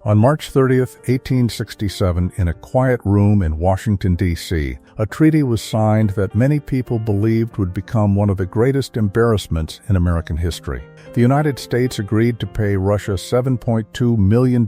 On March 30, 1867, in a quiet room in Washington, D.C., a treaty was signed that many people believed would become one of the greatest embarrassments in American history. The United States agreed to pay Russia $7.2 million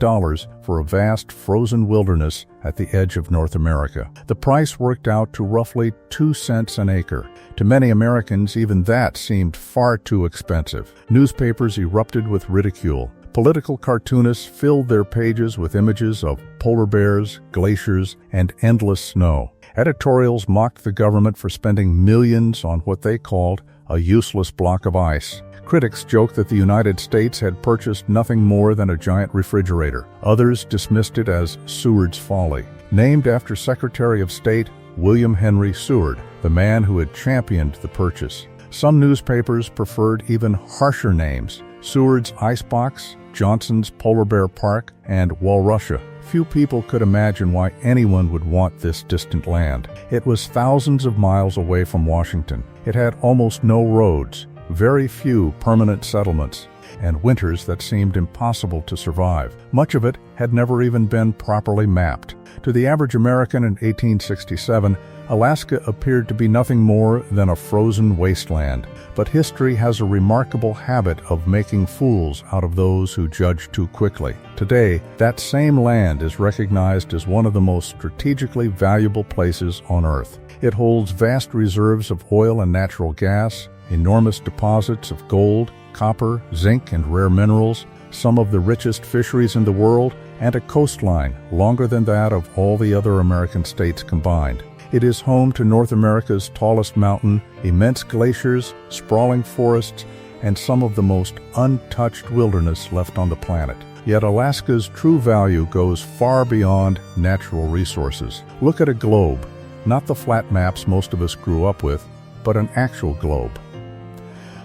for a vast frozen wilderness at the edge of North America. The price worked out to roughly 2 cents an acre. To many Americans, even that seemed far too expensive. Newspapers erupted with ridicule. Political cartoonists filled their pages with images of polar bears, glaciers, and endless snow. Editorials mocked the government for spending millions on what they called a useless block of ice. Critics joked that the United States had purchased nothing more than a giant refrigerator. Others dismissed it as Seward's Folly, named after Secretary of State William Henry Seward, the man who had championed the purchase. Some newspapers preferred even harsher names: Seward's Icebox, Johnson's Polar Bear Park, and Walrussia. Few people could imagine why anyone would want this distant land. It was thousands of miles away from Washington. It had almost no roads, very few permanent settlements, and winters that seemed impossible to survive. Much of it had never even been properly mapped. To the average American in 1867, Alaska appeared to be nothing more than a frozen wasteland. But history has a remarkable habit of making fools out of those who judge too quickly. Today, that same land is recognized as one of the most strategically valuable places on Earth. It holds vast reserves of oil and natural gas, enormous deposits of gold, copper, zinc, and rare minerals, some of the richest fisheries in the world, and a coastline longer than that of all the other American states combined. It is home to North America's tallest mountain, immense glaciers, sprawling forests, and some of the most untouched wilderness left on the planet. Yet Alaska's true value goes far beyond natural resources. Look at a globe, not the flat maps most of us grew up with, but an actual globe.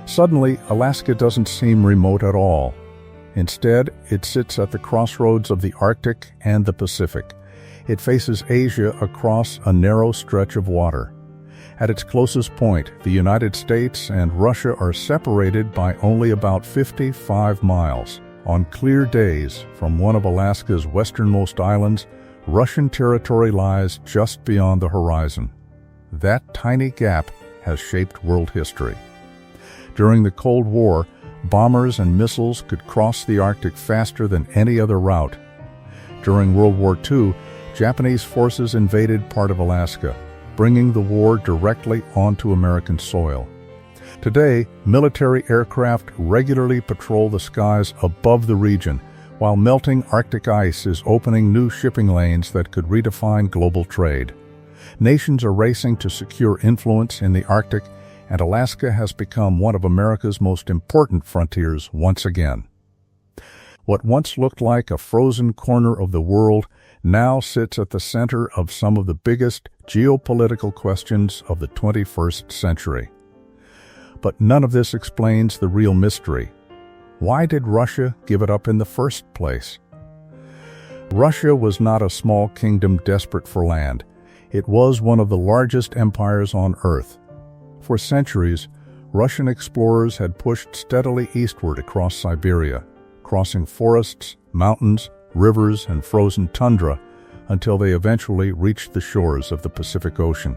Suddenly, Alaska doesn't seem remote at all. Instead, it sits at the crossroads of the Arctic and the Pacific. It faces Asia across a narrow stretch of water. At its closest point, the United States and Russia are separated by only about 55 miles. On clear days, from one of Alaska's westernmost islands, Russian territory lies just beyond the horizon. That tiny gap has shaped world history. During the Cold War, bombers and missiles could cross the Arctic faster than any other route. During World War II, Japanese forces invaded part of Alaska, bringing the war directly onto American soil. Today, military aircraft regularly patrol the skies above the region, while melting Arctic ice is opening new shipping lanes that could redefine global trade. Nations are racing to secure influence in the Arctic, and Alaska has become one of America's most important frontiers once again. What once looked like a frozen corner of the world now sits at the center of some of the biggest geopolitical questions of the 21st century. But none of this explains the real mystery. Why did Russia give it up in the first place? Russia was not a small kingdom desperate for land. It was one of the largest empires on Earth. For centuries, Russian explorers had pushed steadily eastward across Siberia, crossing forests, mountains, rivers, and frozen tundra until they eventually reached the shores of the Pacific Ocean.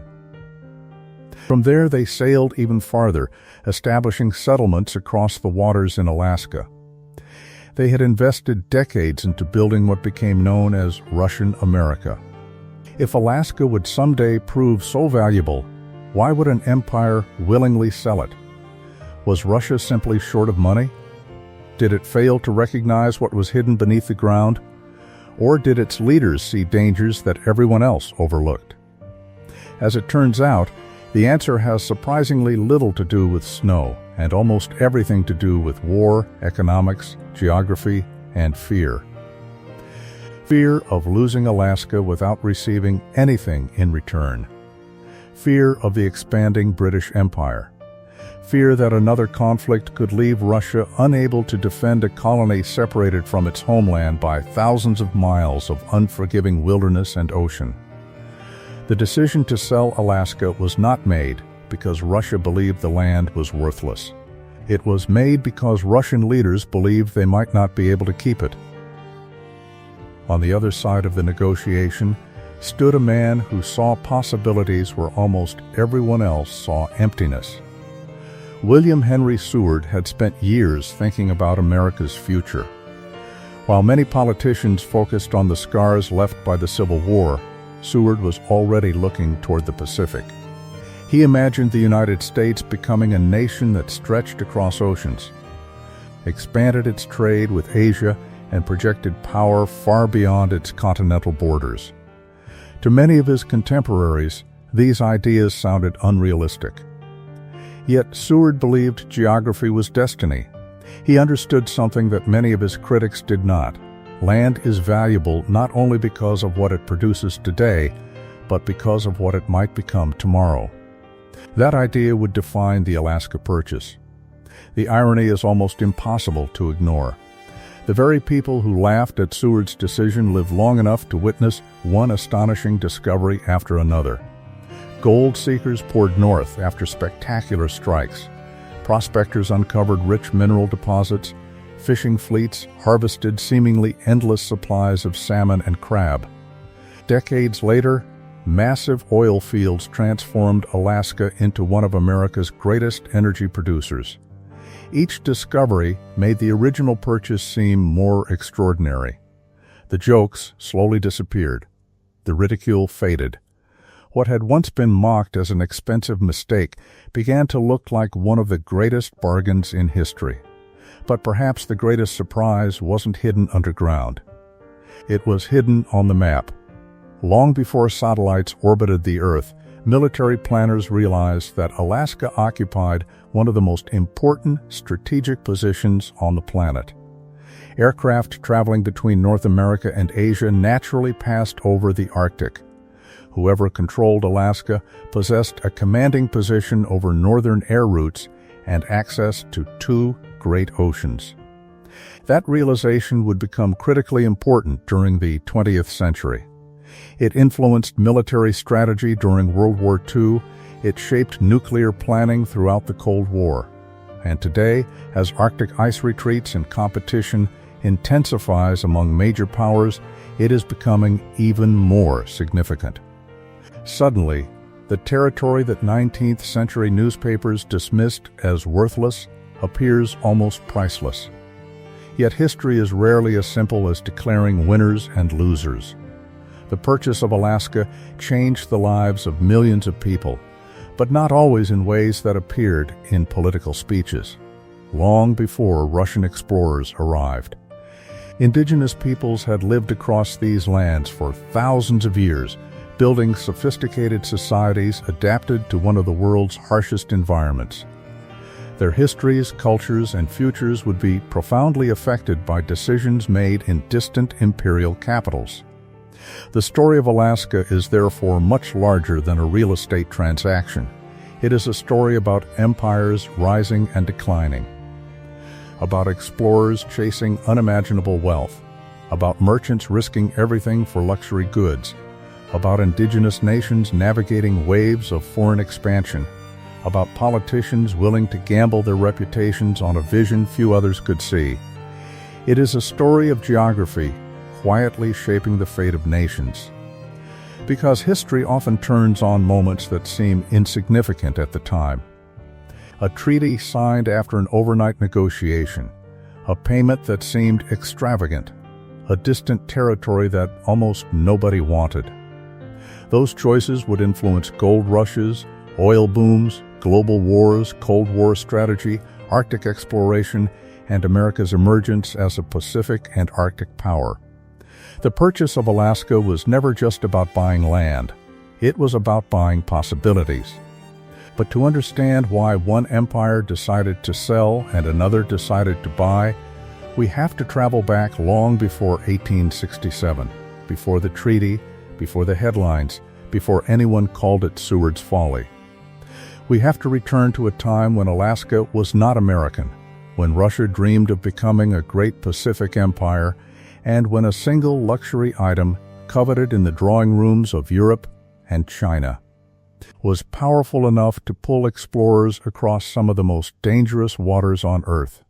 From there, they sailed even farther, establishing settlements across the waters in Alaska. They had invested decades into building what became known as Russian America. If Alaska would someday prove so valuable, why would an empire willingly sell it? Was Russia simply short of money? Did it fail to recognize what was hidden beneath the ground? Or did its leaders see dangers that everyone else overlooked? As it turns out, the answer has surprisingly little to do with snow, and almost everything to do with war, economics, geography, and fear. Fear of losing Alaska without receiving anything in return. Fear of the expanding British Empire. Fear that another conflict could leave Russia unable to defend a colony separated from its homeland by thousands of miles of unforgiving wilderness and ocean. The decision to sell Alaska was not made because Russia believed the land was worthless. It was made because Russian leaders believed they might not be able to keep it. On the other side of the negotiation stood a man who saw possibilities where almost everyone else saw emptiness. William Henry Seward had spent years thinking about America's future. While many politicians focused on the scars left by the Civil War, Seward was already looking toward the Pacific. He imagined the United States becoming a nation that stretched across oceans, expanded its trade with Asia, and projected power far beyond its continental borders. To many of his contemporaries, these ideas sounded unrealistic. Yet Seward believed geography was destiny. He understood something that many of his critics did not. Land is valuable not only because of what it produces today, but because of what it might become tomorrow. That idea would define the Alaska Purchase. The irony is almost impossible to ignore. The very people who laughed at Seward's decision lived long enough to witness one astonishing discovery after another. Gold seekers poured north after spectacular strikes. Prospectors uncovered rich mineral deposits. Fishing fleets harvested seemingly endless supplies of salmon and crab. Decades later, massive oil fields transformed Alaska into one of America's greatest energy producers. Each discovery made the original purchase seem more extraordinary. The jokes slowly disappeared. The ridicule faded. What had once been mocked as an expensive mistake began to look like one of the greatest bargains in history. But perhaps the greatest surprise wasn't hidden underground. It was hidden on the map. Long before satellites orbited the Earth, military planners realized that Alaska occupied one of the most important strategic positions on the planet. Aircraft traveling between North America and Asia naturally passed over the Arctic. Whoever controlled Alaska possessed a commanding position over northern air routes and access to two great oceans. That realization would become critically important during the 20th century. It influenced military strategy during World War II. It shaped nuclear planning throughout the Cold War. And today, as Arctic ice retreats and competition intensifies among major powers, it is becoming even more significant. Suddenly, the territory that 19th century newspapers dismissed as worthless appears almost priceless. Yet history is rarely as simple as declaring winners and losers. The purchase of Alaska changed the lives of millions of people, but not always in ways that appeared in political speeches. Long before Russian explorers arrived, Indigenous peoples had lived across these lands for thousands of years, building sophisticated societies adapted to one of the world's harshest environments. Their histories, cultures, and futures would be profoundly affected by decisions made in distant imperial capitals. The story of Alaska is therefore much larger than a real estate transaction. It is a story about empires rising and declining, about explorers chasing unimaginable wealth, about merchants risking everything for luxury goods, about indigenous nations navigating waves of foreign expansion, about politicians willing to gamble their reputations on a vision few others could see. It is a story of geography quietly shaping the fate of nations. Because history often turns on moments that seem insignificant at the time. A treaty signed after an overnight negotiation, a payment that seemed extravagant, a distant territory that almost nobody wanted. Those choices would influence gold rushes, oil booms, global wars, Cold War strategy, Arctic exploration, and America's emergence as a Pacific and Arctic power. The purchase of Alaska was never just about buying land. It was about buying possibilities. But to understand why one empire decided to sell and another decided to buy, we have to travel back long before 1867, before the treaty, before the headlines, before anyone called it Seward's Folly. We have to return to a time when Alaska was not American, when Russia dreamed of becoming a great Pacific empire, and when a single luxury item, coveted in the drawing rooms of Europe and China, was powerful enough to pull explorers across some of the most dangerous waters on Earth.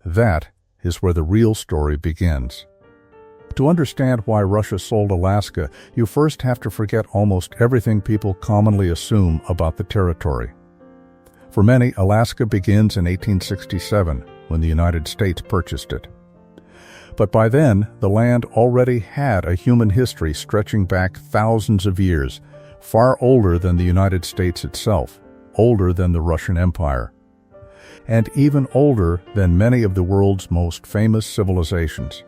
That is where the real story begins. To understand why Russia sold Alaska, you first have to forget almost everything people commonly assume about the territory. For many, Alaska begins in 1867, when the United States purchased it. But by then, the land already had a human history stretching back thousands of years, far older than the United States itself, older than the Russian Empire, and even older than many of the world's most famous civilizations.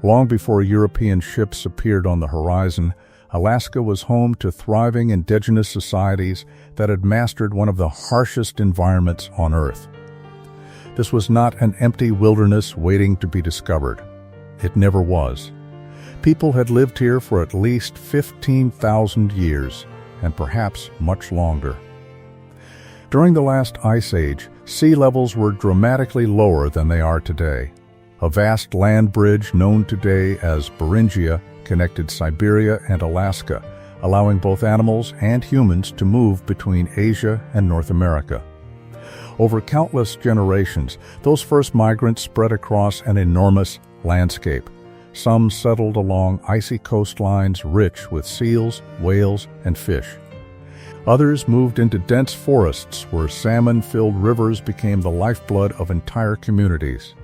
Long before European ships appeared on the horizon, Alaska was home to thriving indigenous societies that had mastered one of the harshest environments on Earth. This was not an empty wilderness waiting to be discovered. It never was. People had lived here for at least 15,000 years, and perhaps much longer. During the last ice age, sea levels were dramatically lower than they are today. A vast land bridge known today as Beringia connected Siberia and Alaska, allowing both animals and humans to move between Asia and North America. Over countless generations, those first migrants spread across an enormous landscape. Some settled along icy coastlines rich with seals, whales, and fish. Others moved into dense forests where salmon-filled rivers became the lifeblood of entire communities.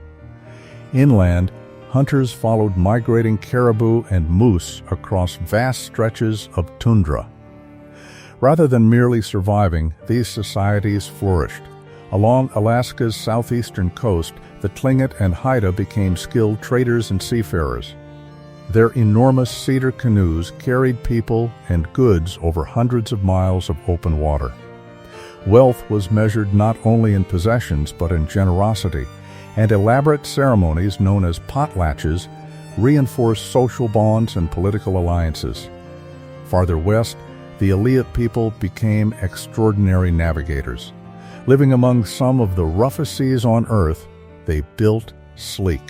Inland, hunters followed migrating caribou and moose across vast stretches of tundra. Rather than merely surviving, these societies flourished. Along Alaska's southeastern coast, the Tlingit and Haida became skilled traders and seafarers. Their enormous cedar canoes carried people and goods over hundreds of miles of open water. Wealth was measured not only in possessions but in generosity, and elaborate ceremonies known as potlatches reinforced social bonds and political alliances. Farther west, the Aleut people became extraordinary navigators. Living among some of the roughest seas on Earth, they built sleek,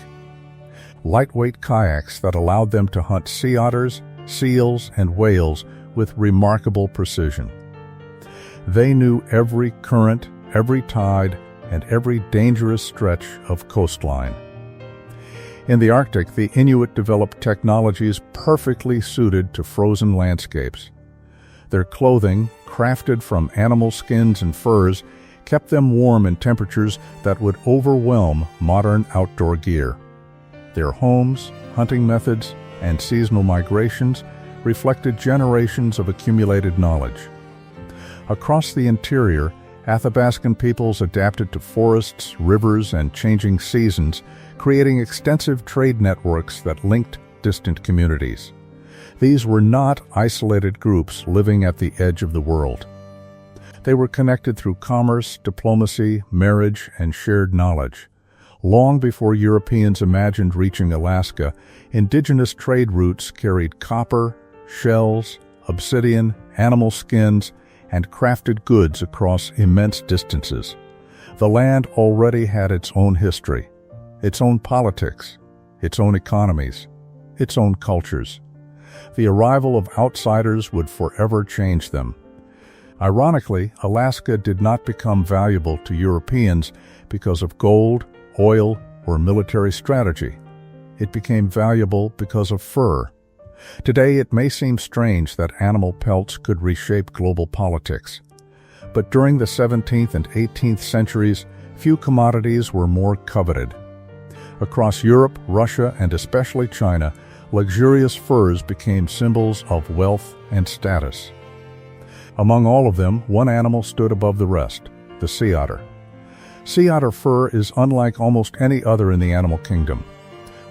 lightweight kayaks that allowed them to hunt sea otters, seals, and whales with remarkable precision. They knew every current, every tide, and every dangerous stretch of coastline. In the Arctic, the Inuit developed technologies perfectly suited to frozen landscapes. Their clothing, crafted from animal skins and furs, kept them warm in temperatures that would overwhelm modern outdoor gear. Their homes, hunting methods, and seasonal migrations reflected generations of accumulated knowledge. Across the interior, Athabascan peoples adapted to forests, rivers, and changing seasons, creating extensive trade networks that linked distant communities. These were not isolated groups living at the edge of the world. They were connected through commerce, diplomacy, marriage, and shared knowledge. Long before Europeans imagined reaching Alaska, indigenous trade routes carried copper, shells, obsidian, animal skins, and crafted goods across immense distances. The land already had its own history, its own politics, its own economies, its own cultures. The arrival of outsiders would forever change them. Ironically, Alaska did not become valuable to Europeans because of gold, oil, or military strategy. It became valuable because of fur. Today, it may seem strange that animal pelts could reshape global politics. But during the 17th and 18th centuries, few commodities were more coveted. Across Europe, Russia, and especially China, luxurious furs became symbols of wealth and status. Among all of them, one animal stood above the rest, the sea otter. Sea otter fur is unlike almost any other in the animal kingdom.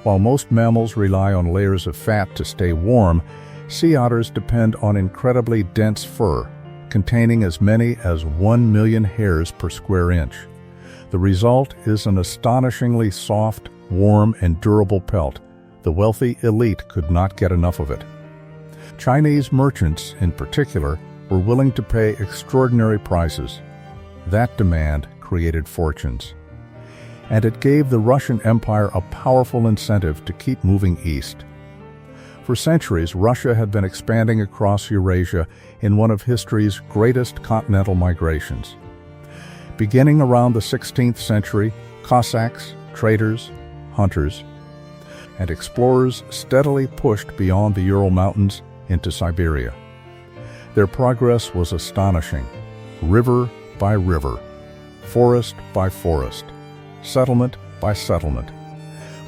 While most mammals rely on layers of fat to stay warm, sea otters depend on incredibly dense fur, containing as many as 1 million hairs per square inch. The result is an astonishingly soft, warm, and durable pelt. The wealthy elite could not get enough of it. Chinese merchants, in particular, were willing to pay extraordinary prices. That demand created fortunes. And it gave the Russian Empire a powerful incentive to keep moving east. For centuries, Russia had been expanding across Eurasia in one of history's greatest continental migrations. Beginning around the 16th century, Cossacks, traders, hunters, and explorers steadily pushed beyond the Ural Mountains into Siberia. Their progress was astonishing, river by river, forest by forest, settlement by settlement.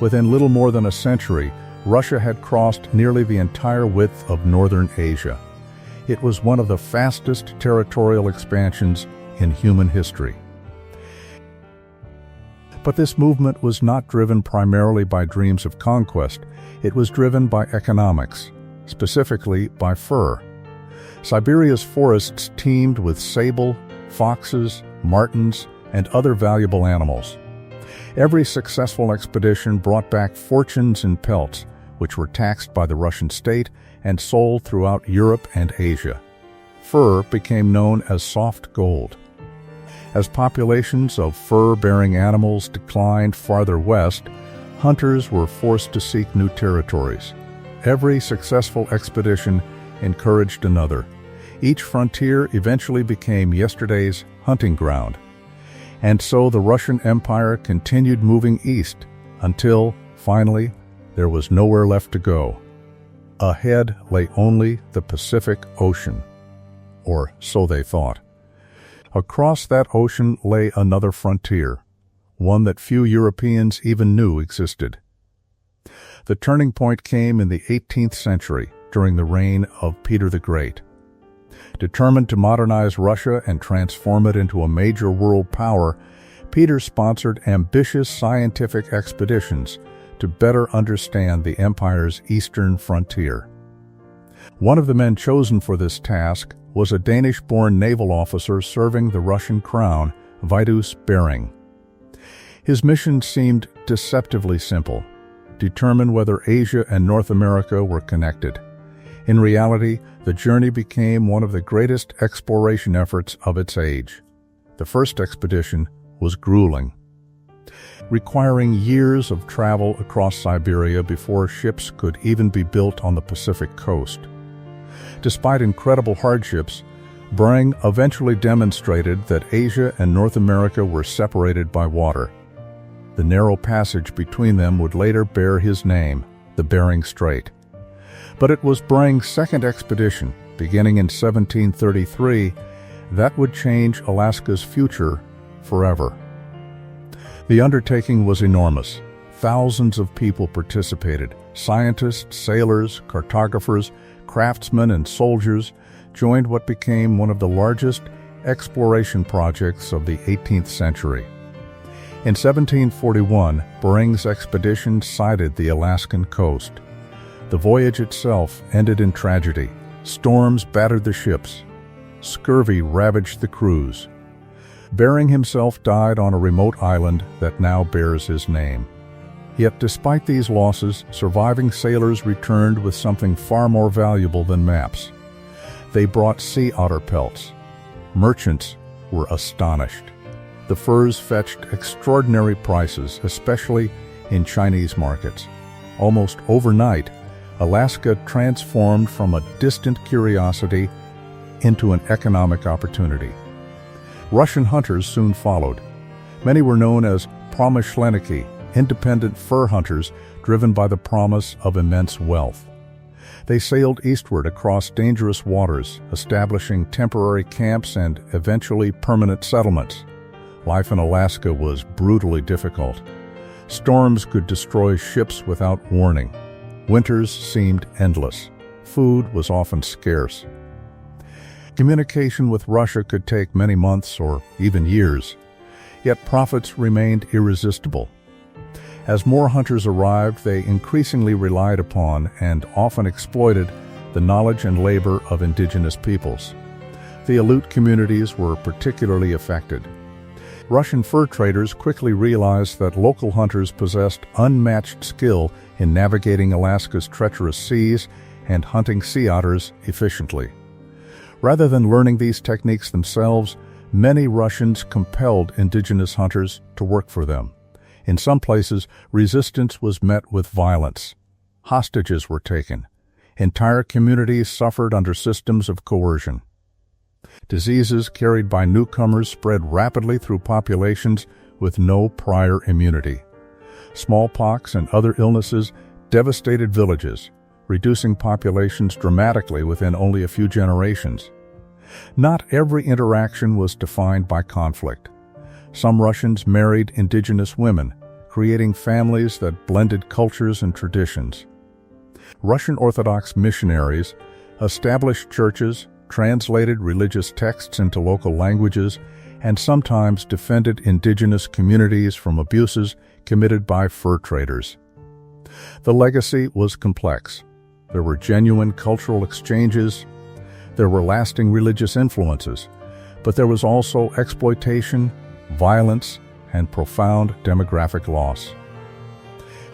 Within little more than a century, Russia had crossed nearly the entire width of northern Asia. It was one of the fastest territorial expansions in human history. But this movement was not driven primarily by dreams of conquest. It was driven by economics, specifically by fur. Siberia's forests teemed with sable, foxes, martens, and other valuable animals. Every successful expedition brought back fortunes in pelts, which were taxed by the Russian state and sold throughout Europe and Asia. Fur became known as soft gold. As populations of fur-bearing animals declined farther west, hunters were forced to seek new territories. Every successful expedition encouraged another. Each frontier eventually became yesterday's hunting ground. And so the Russian Empire continued moving east until, finally, there was nowhere left to go. Ahead lay only the Pacific Ocean, or so they thought. Across that ocean lay another frontier, one that few Europeans even knew existed. The turning point came in the 18th century, during the reign of Peter the Great. Determined to modernize Russia and transform it into a major world power, Peter sponsored ambitious scientific expeditions to better understand the empire's eastern frontier. One of the men chosen for this task was a Danish-born naval officer serving the Russian crown, Vitus Bering. His mission seemed deceptively simple: determine whether Asia and North America were connected. In reality, the journey became one of the greatest exploration efforts of its age. The first expedition was grueling, requiring years of travel across Siberia before ships could even be built on the Pacific coast. Despite incredible hardships, Bering eventually demonstrated that Asia and North America were separated by water. The narrow passage between them would later bear his name, the Bering Strait. But it was Bering's second expedition, beginning in 1733, that would change Alaska's future forever. The undertaking was enormous. Thousands of people participated. Scientists, sailors, cartographers, craftsmen, and soldiers joined what became one of the largest exploration projects of the 18th century. In 1741, Bering's expedition sighted the Alaskan coast. The voyage itself ended in tragedy. Storms battered the ships. Scurvy ravaged the crews. Bering himself died on a remote island that now bears his name. Yet despite these losses, surviving sailors returned with something far more valuable than maps. They brought sea otter pelts. Merchants were astonished. The furs fetched extraordinary prices, especially in Chinese markets. Almost overnight, Alaska transformed from a distant curiosity into an economic opportunity. Russian hunters soon followed. Many were known as promushleniki, independent fur hunters driven by the promise of immense wealth. They sailed eastward across dangerous waters, establishing temporary camps and eventually permanent settlements. Life in Alaska was brutally difficult. Storms could destroy ships without warning. Winters seemed endless. Food was often scarce. Communication with Russia could take many months or even years, yet profits remained irresistible. As more hunters arrived, they increasingly relied upon and often exploited the knowledge and labor of indigenous peoples. The Aleut communities were particularly affected. Russian fur traders quickly realized that local hunters possessed unmatched skill in navigating Alaska's treacherous seas and hunting sea otters efficiently. Rather than learning these techniques themselves, many Russians compelled indigenous hunters to work for them. In some places, resistance was met with violence. Hostages were taken. Entire communities suffered under systems of coercion. Diseases carried by newcomers spread rapidly through populations with no prior immunity. Smallpox and other illnesses devastated villages, reducing populations dramatically within only a few generations. Not every interaction was defined by conflict. Some Russians married indigenous women, creating families that blended cultures and traditions. Russian Orthodox missionaries established churches, translated religious texts into local languages, and sometimes defended indigenous communities from abuses committed by fur traders. The legacy was complex. There were genuine cultural exchanges, there were lasting religious influences, but there was also exploitation, violence, and profound demographic loss.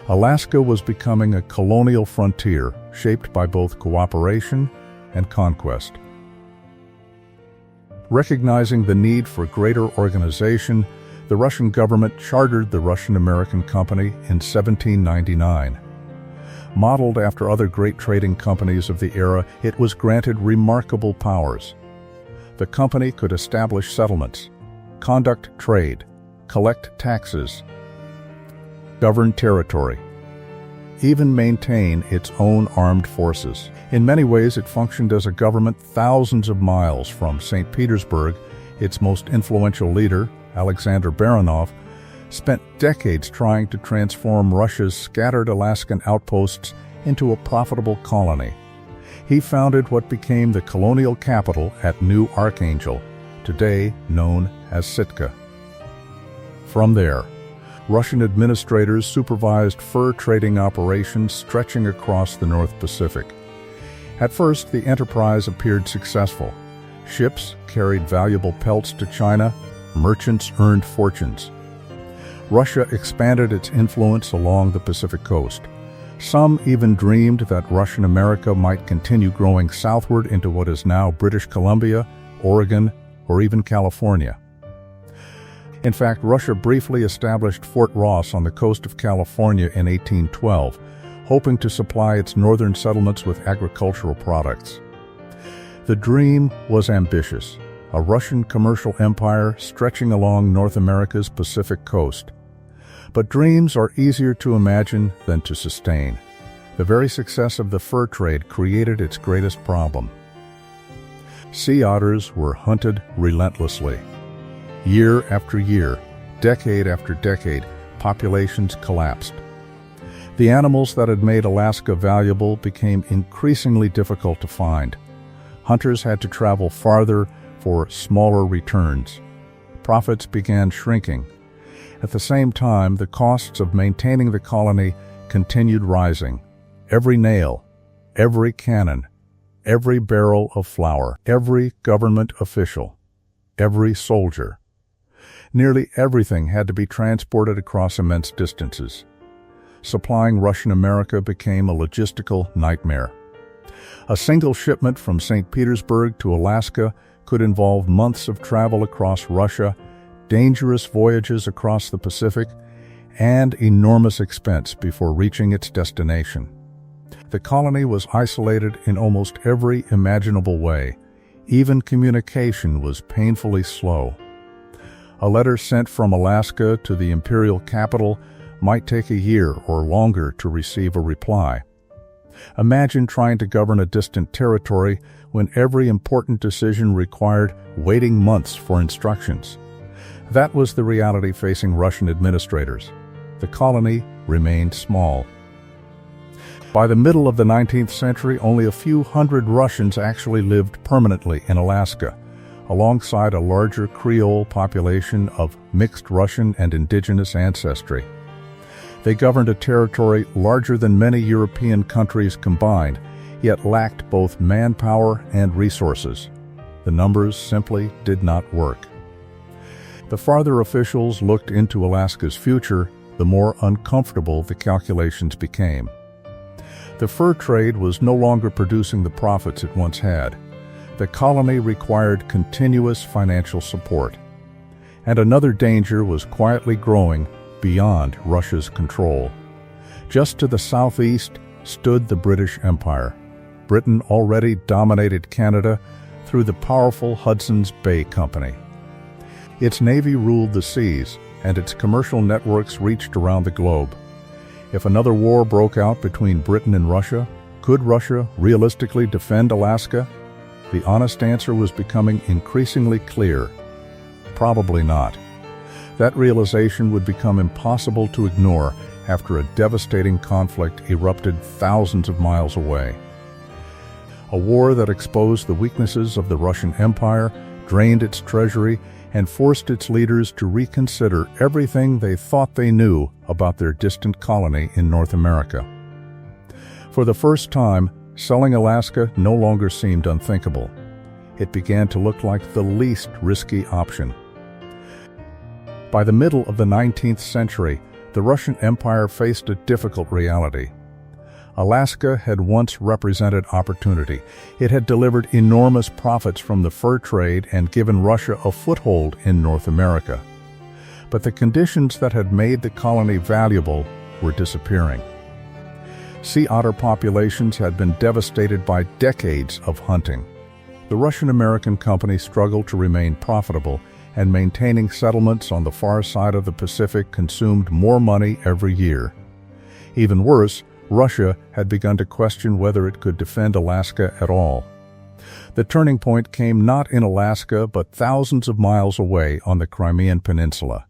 Alaska was becoming a colonial frontier shaped by both cooperation and conquest. Recognizing the need for greater organization, the Russian government chartered the Russian-American Company in 1799. Modeled after other great trading companies of the era, it was granted remarkable powers. The company could establish settlements, conduct trade, collect taxes, govern territory, even maintain its own armed forces. In many ways, it functioned as a government thousands of miles from St. Petersburg. Its most influential leader, Alexander Baranov, spent decades trying to transform Russia's scattered Alaskan outposts into a profitable colony. He founded what became the colonial capital at New Archangel, today known as Sitka. From there, Russian administrators supervised fur trading operations stretching across the North Pacific. At first, the enterprise appeared successful. Ships carried valuable pelts to China, merchants earned fortunes. Russia expanded its influence along the Pacific coast. Some even dreamed that Russian America might continue growing southward into what is now British Columbia, Oregon, or even California. In fact, Russia briefly established Fort Ross on the coast of California in 1812, hoping to supply its northern settlements with agricultural products. The dream was ambitious, a Russian commercial empire stretching along North America's Pacific coast. But dreams are easier to imagine than to sustain. The very success of the fur trade created its greatest problem. Sea otters were hunted relentlessly. Year after year, decade after decade, populations collapsed. The animals that had made Alaska valuable became increasingly difficult to find. Hunters had to travel farther for smaller returns. Profits began shrinking. At the same time, the costs of maintaining the colony continued rising. Every nail, every cannon, every barrel of flour, every government official, every soldier. Nearly everything had to be transported across immense distances. Supplying Russian America became a logistical nightmare. A single shipment from St. Petersburg to Alaska could involve months of travel across Russia, dangerous voyages across the Pacific, and enormous expense before reaching its destination. The colony was isolated in almost every imaginable way. Even communication was painfully slow. A letter sent from Alaska to the imperial capital might take a year or longer to receive a reply. Imagine trying to govern a distant territory when every important decision required waiting months for instructions. That was the reality facing Russian administrators. The colony remained small. By the middle of the 19th century, only a few hundred Russians actually lived permanently in Alaska, alongside a larger Creole population of mixed Russian and indigenous ancestry. They governed a territory larger than many European countries combined, yet lacked both manpower and resources. The numbers simply did not work. The farther officials looked into Alaska's future, the more uncomfortable the calculations became. The fur trade was no longer producing the profits it once had. The colony required continuous financial support. And another danger was quietly growing beyond Russia's control. Just to the southeast stood the British Empire. Britain already dominated Canada through the powerful Hudson's Bay Company. Its navy ruled the seas, and its commercial networks reached around the globe. If another war broke out between Britain and Russia, could Russia realistically defend Alaska? The honest answer was becoming increasingly clear. Probably not. That realization would become impossible to ignore after a devastating conflict erupted thousands of miles away. A war that exposed the weaknesses of the Russian Empire, drained its treasury, and forced its leaders to reconsider everything they thought they knew about their distant colony in North America. For the first time, selling Alaska no longer seemed unthinkable. It began to look like the least risky option. By the middle of the 19th century, the Russian Empire faced a difficult reality. Alaska had once represented opportunity. It had delivered enormous profits from the fur trade and given Russia a foothold in North America. But the conditions that had made the colony valuable were disappearing. Sea otter populations had been devastated by decades of hunting. The Russian-American company struggled to remain profitable, and maintaining settlements on the far side of the Pacific consumed more money every year. Even worse, Russia had begun to question whether it could defend Alaska at all. The turning point came not in Alaska, but thousands of miles away on the Crimean Peninsula.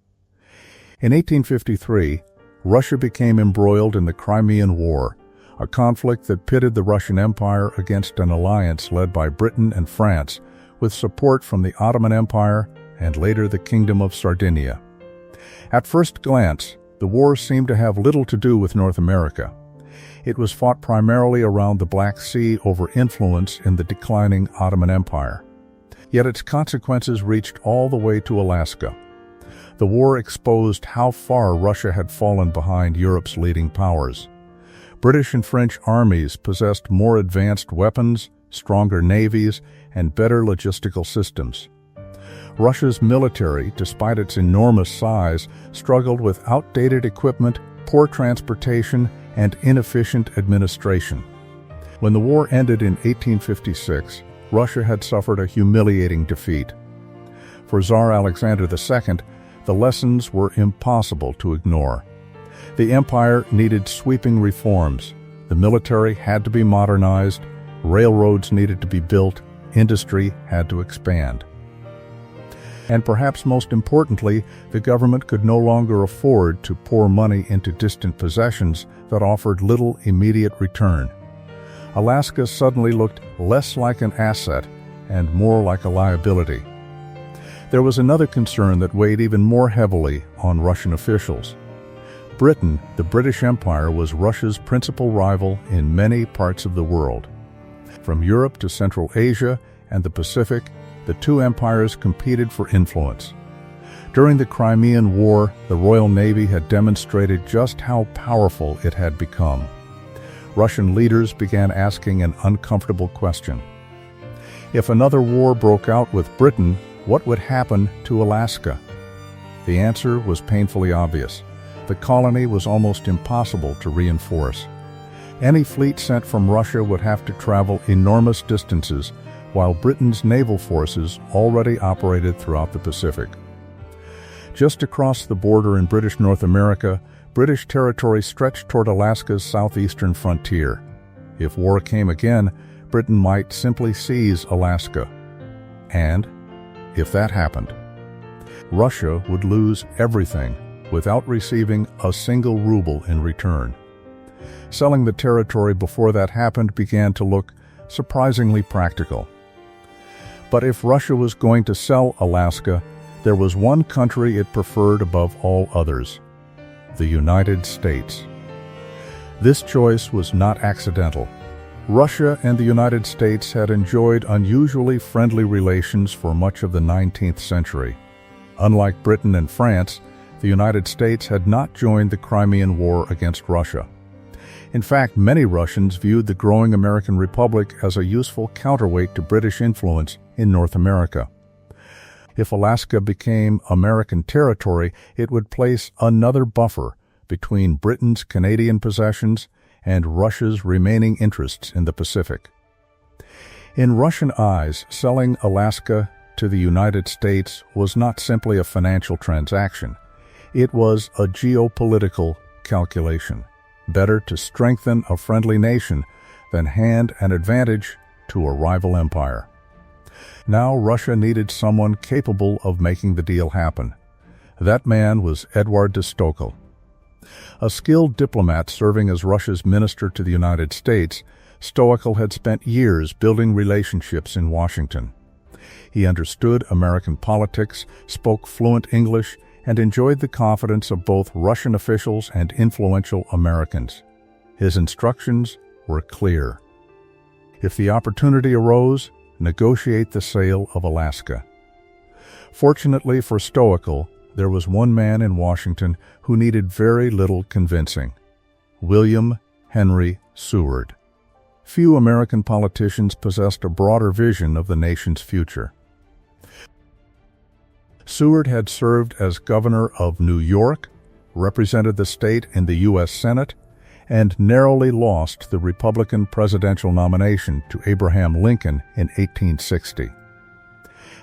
In 1853, Russia became embroiled in the Crimean War, a conflict that pitted the Russian Empire against an alliance led by Britain and France, with support from the Ottoman Empire and later the Kingdom of Sardinia. At first glance, the war seemed to have little to do with North America. It was fought primarily around the Black Sea over influence in the declining Ottoman Empire. Yet its consequences reached all the way to Alaska. The war exposed how far Russia had fallen behind Europe's leading powers. British and French armies possessed more advanced weapons, stronger navies, and better logistical systems. Russia's military, despite its enormous size, struggled with outdated equipment, poor transportation, and inefficient administration. When the war ended in 1856, Russia had suffered a humiliating defeat. For Tsar Alexander II, the lessons were impossible to ignore. The empire needed sweeping reforms. The military had to be modernized, railroads needed to be built, industry had to expand. And perhaps most importantly, the government could no longer afford to pour money into distant possessions that offered little immediate return. Alaska suddenly looked less like an asset and more like a liability. There was another concern that weighed even more heavily on Russian officials. Britain, the British Empire, was Russia's principal rival in many parts of the world. From Europe to Central Asia and the Pacific, the two empires competed for influence. During the Crimean War, the Royal Navy had demonstrated just how powerful it had become. Russian leaders began asking an uncomfortable question. If another war broke out with Britain, what would happen to Alaska? The answer was painfully obvious. The colony was almost impossible to reinforce. Any fleet sent from Russia would have to travel enormous distances, while Britain's naval forces already operated throughout the Pacific. Just across the border in British North America, British territory stretched toward Alaska's southeastern frontier. If war came again, Britain might simply seize Alaska. And, if that happened, Russia would lose everything without receiving a single ruble in return. Selling the territory before that happened began to look surprisingly practical. But if Russia was going to sell Alaska, there was one country it preferred above all others: the United States. This choice was not accidental. Russia and the United States had enjoyed unusually friendly relations for much of the 19th century. Unlike Britain and France, the United States had not joined the Crimean War against Russia. In fact, many Russians viewed the growing American Republic as a useful counterweight to British influence in North America. If Alaska became American territory, it would place another buffer between Britain's Canadian possessions and Russia's remaining interests in the Pacific. In Russian eyes, selling Alaska to the United States was not simply a financial transaction. It was a geopolitical calculation. Better to strengthen a friendly nation than hand an advantage to a rival empire. Now Russia needed someone capable of making the deal happen. That man was Eduard de Stoeckl. A skilled diplomat serving as Russia's minister to the United States, Stoeckl had spent years building relationships in Washington. He understood American politics, spoke fluent English, and enjoyed the confidence of both Russian officials and influential Americans. His instructions were clear. If the opportunity arose, negotiate the sale of Alaska. Fortunately for Stoeckl, there was one man in Washington who needed very little convincing: William Henry Seward. Few American politicians possessed a broader vision of the nation's future. Seward had served as governor of New York, represented the state in the U.S. Senate, and narrowly lost the Republican presidential nomination to Abraham Lincoln in 1860.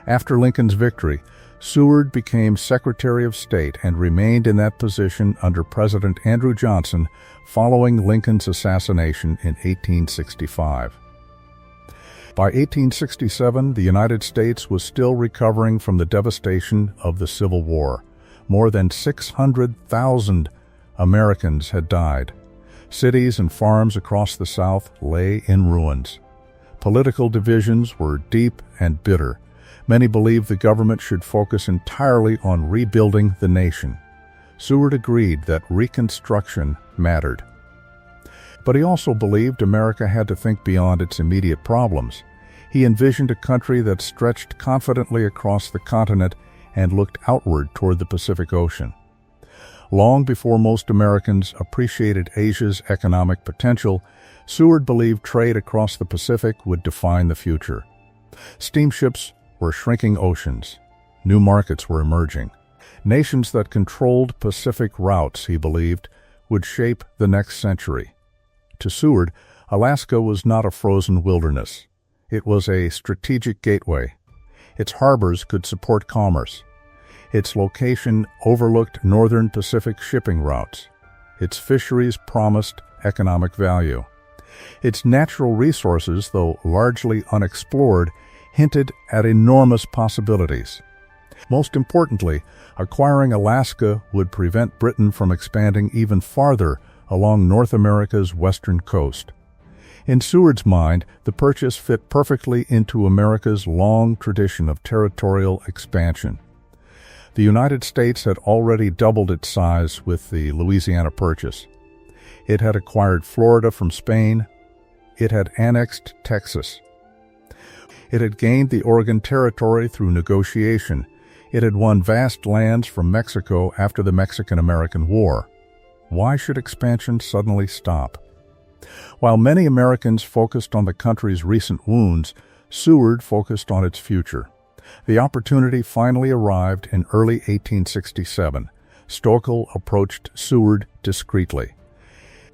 After Lincoln's victory, Seward became Secretary of State and remained in that position under President Andrew Johnson following Lincoln's assassination in 1865. By 1867, the United States was still recovering from the devastation of the Civil War. More than 600,000 Americans had died. Cities and farms across the South lay in ruins. Political divisions were deep and bitter. Many believed the government should focus entirely on rebuilding the nation. Seward agreed that reconstruction mattered. But he also believed America had to think beyond its immediate problems. He envisioned a country that stretched confidently across the continent and looked outward toward the Pacific Ocean. Long before most Americans appreciated Asia's economic potential, Seward believed trade across the Pacific would define the future. Steamships were shrinking oceans. New markets were emerging. Nations that controlled Pacific routes, he believed, would shape the next century. To Seward, Alaska was not a frozen wilderness. It was a strategic gateway. Its harbors could support commerce. Its location overlooked northern Pacific shipping routes. Its fisheries promised economic value. Its natural resources, though largely unexplored, hinted at enormous possibilities. Most importantly, acquiring Alaska would prevent Britain from expanding even farther along North America's western coast. In Seward's mind, the purchase fit perfectly into America's long tradition of territorial expansion. The United States had already doubled its size with the Louisiana Purchase. It had acquired Florida from Spain. It had annexed Texas. It had gained the Oregon Territory through negotiation. It had won vast lands from Mexico after the Mexican-American War. Why should expansion suddenly stop? While many Americans focused on the country's recent wounds, Seward focused on its future. The opportunity finally arrived in early 1867. Stoeckl approached Seward discreetly.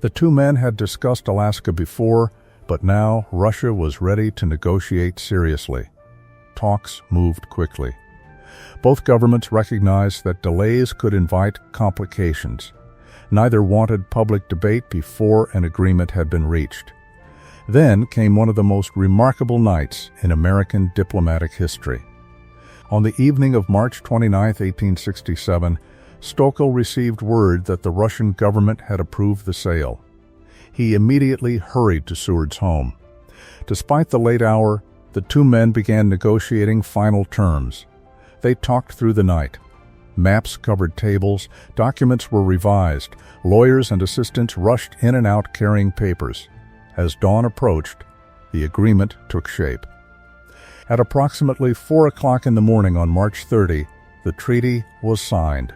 The two men had discussed Alaska before, but now Russia was ready to negotiate seriously. Talks moved quickly. Both governments recognized that delays could invite complications. Neither wanted public debate before an agreement had been reached. Then came one of the most remarkable nights in American diplomatic history. On the evening of March 29, 1867, Stoeckl received word that the Russian government had approved the sale. He immediately hurried to Seward's home. Despite the late hour, the two men began negotiating final terms. They talked through the night. Maps covered tables, documents were revised, lawyers and assistants rushed in and out carrying papers. As dawn approached, the agreement took shape. At approximately 4 o'clock in the morning on March 30, the treaty was signed.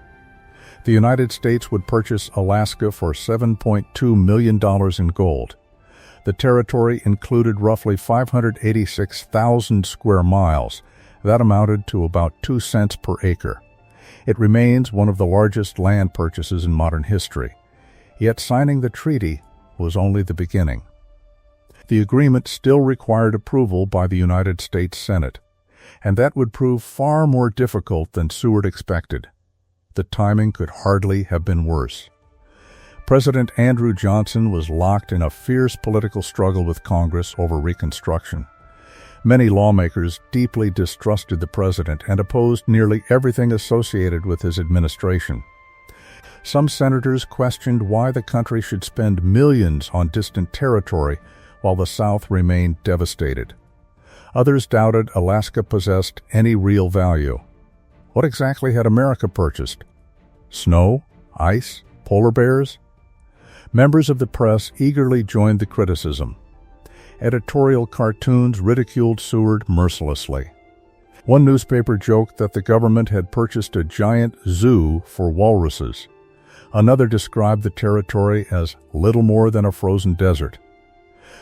The United States would purchase Alaska for $7.2 million in gold. The territory included roughly 586,000 square miles. That amounted to about 2 cents per acre. It remains one of the largest land purchases in modern history. Yet signing the treaty was only the beginning. The agreement still required approval by the United States Senate, and that would prove far more difficult than Seward expected. The timing could hardly have been worse. President Andrew Johnson was locked in a fierce political struggle with Congress over Reconstruction. Many lawmakers deeply distrusted the president and opposed nearly everything associated with his administration. Some senators questioned why the country should spend millions on distant territory while the South remained devastated. Others doubted Alaska possessed any real value. What exactly had America purchased? Snow? Ice? Polar bears? Members of the press eagerly joined the criticism. Editorial cartoons ridiculed Seward mercilessly. One newspaper joked that the government had purchased a giant zoo for walruses. Another described the territory as little more than a frozen desert.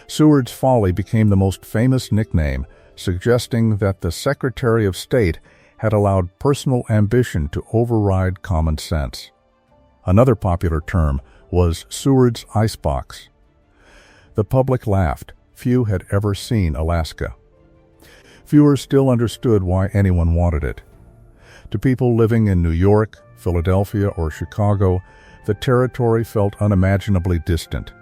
Seward's Folly became the most famous nickname, suggesting that the Secretary of State had allowed personal ambition to override common sense. Another popular term was Seward's icebox. The public laughed. Few had ever seen Alaska. Fewer still understood why anyone wanted it. To people living in New York, Philadelphia, or Chicago, the territory felt unimaginably distant.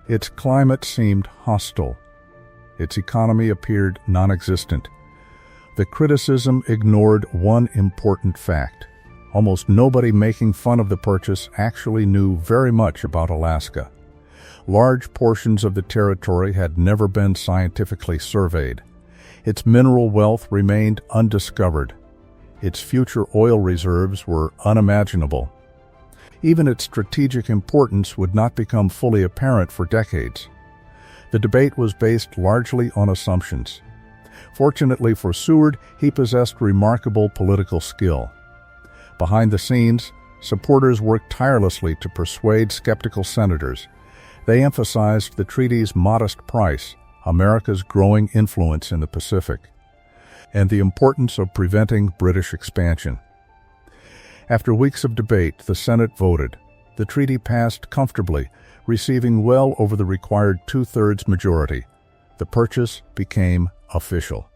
Its climate seemed hostile. Its economy appeared non-existent. The criticism ignored one important fact. Almost nobody making fun of the purchase actually knew very much about Alaska. Large portions of the territory had never been scientifically surveyed. Its mineral wealth remained undiscovered. Its future oil reserves were unimaginable. Even its strategic importance would not become fully apparent for decades. The debate was based largely on assumptions. Fortunately for Seward, he possessed remarkable political skill. Behind the scenes, supporters worked tirelessly to persuade skeptical senators. They emphasized the treaty's modest price, America's growing influence in the Pacific, and the importance of preventing British expansion. After weeks of debate, the Senate voted. The treaty passed comfortably, receiving well over the required two-thirds majority. The purchase became official.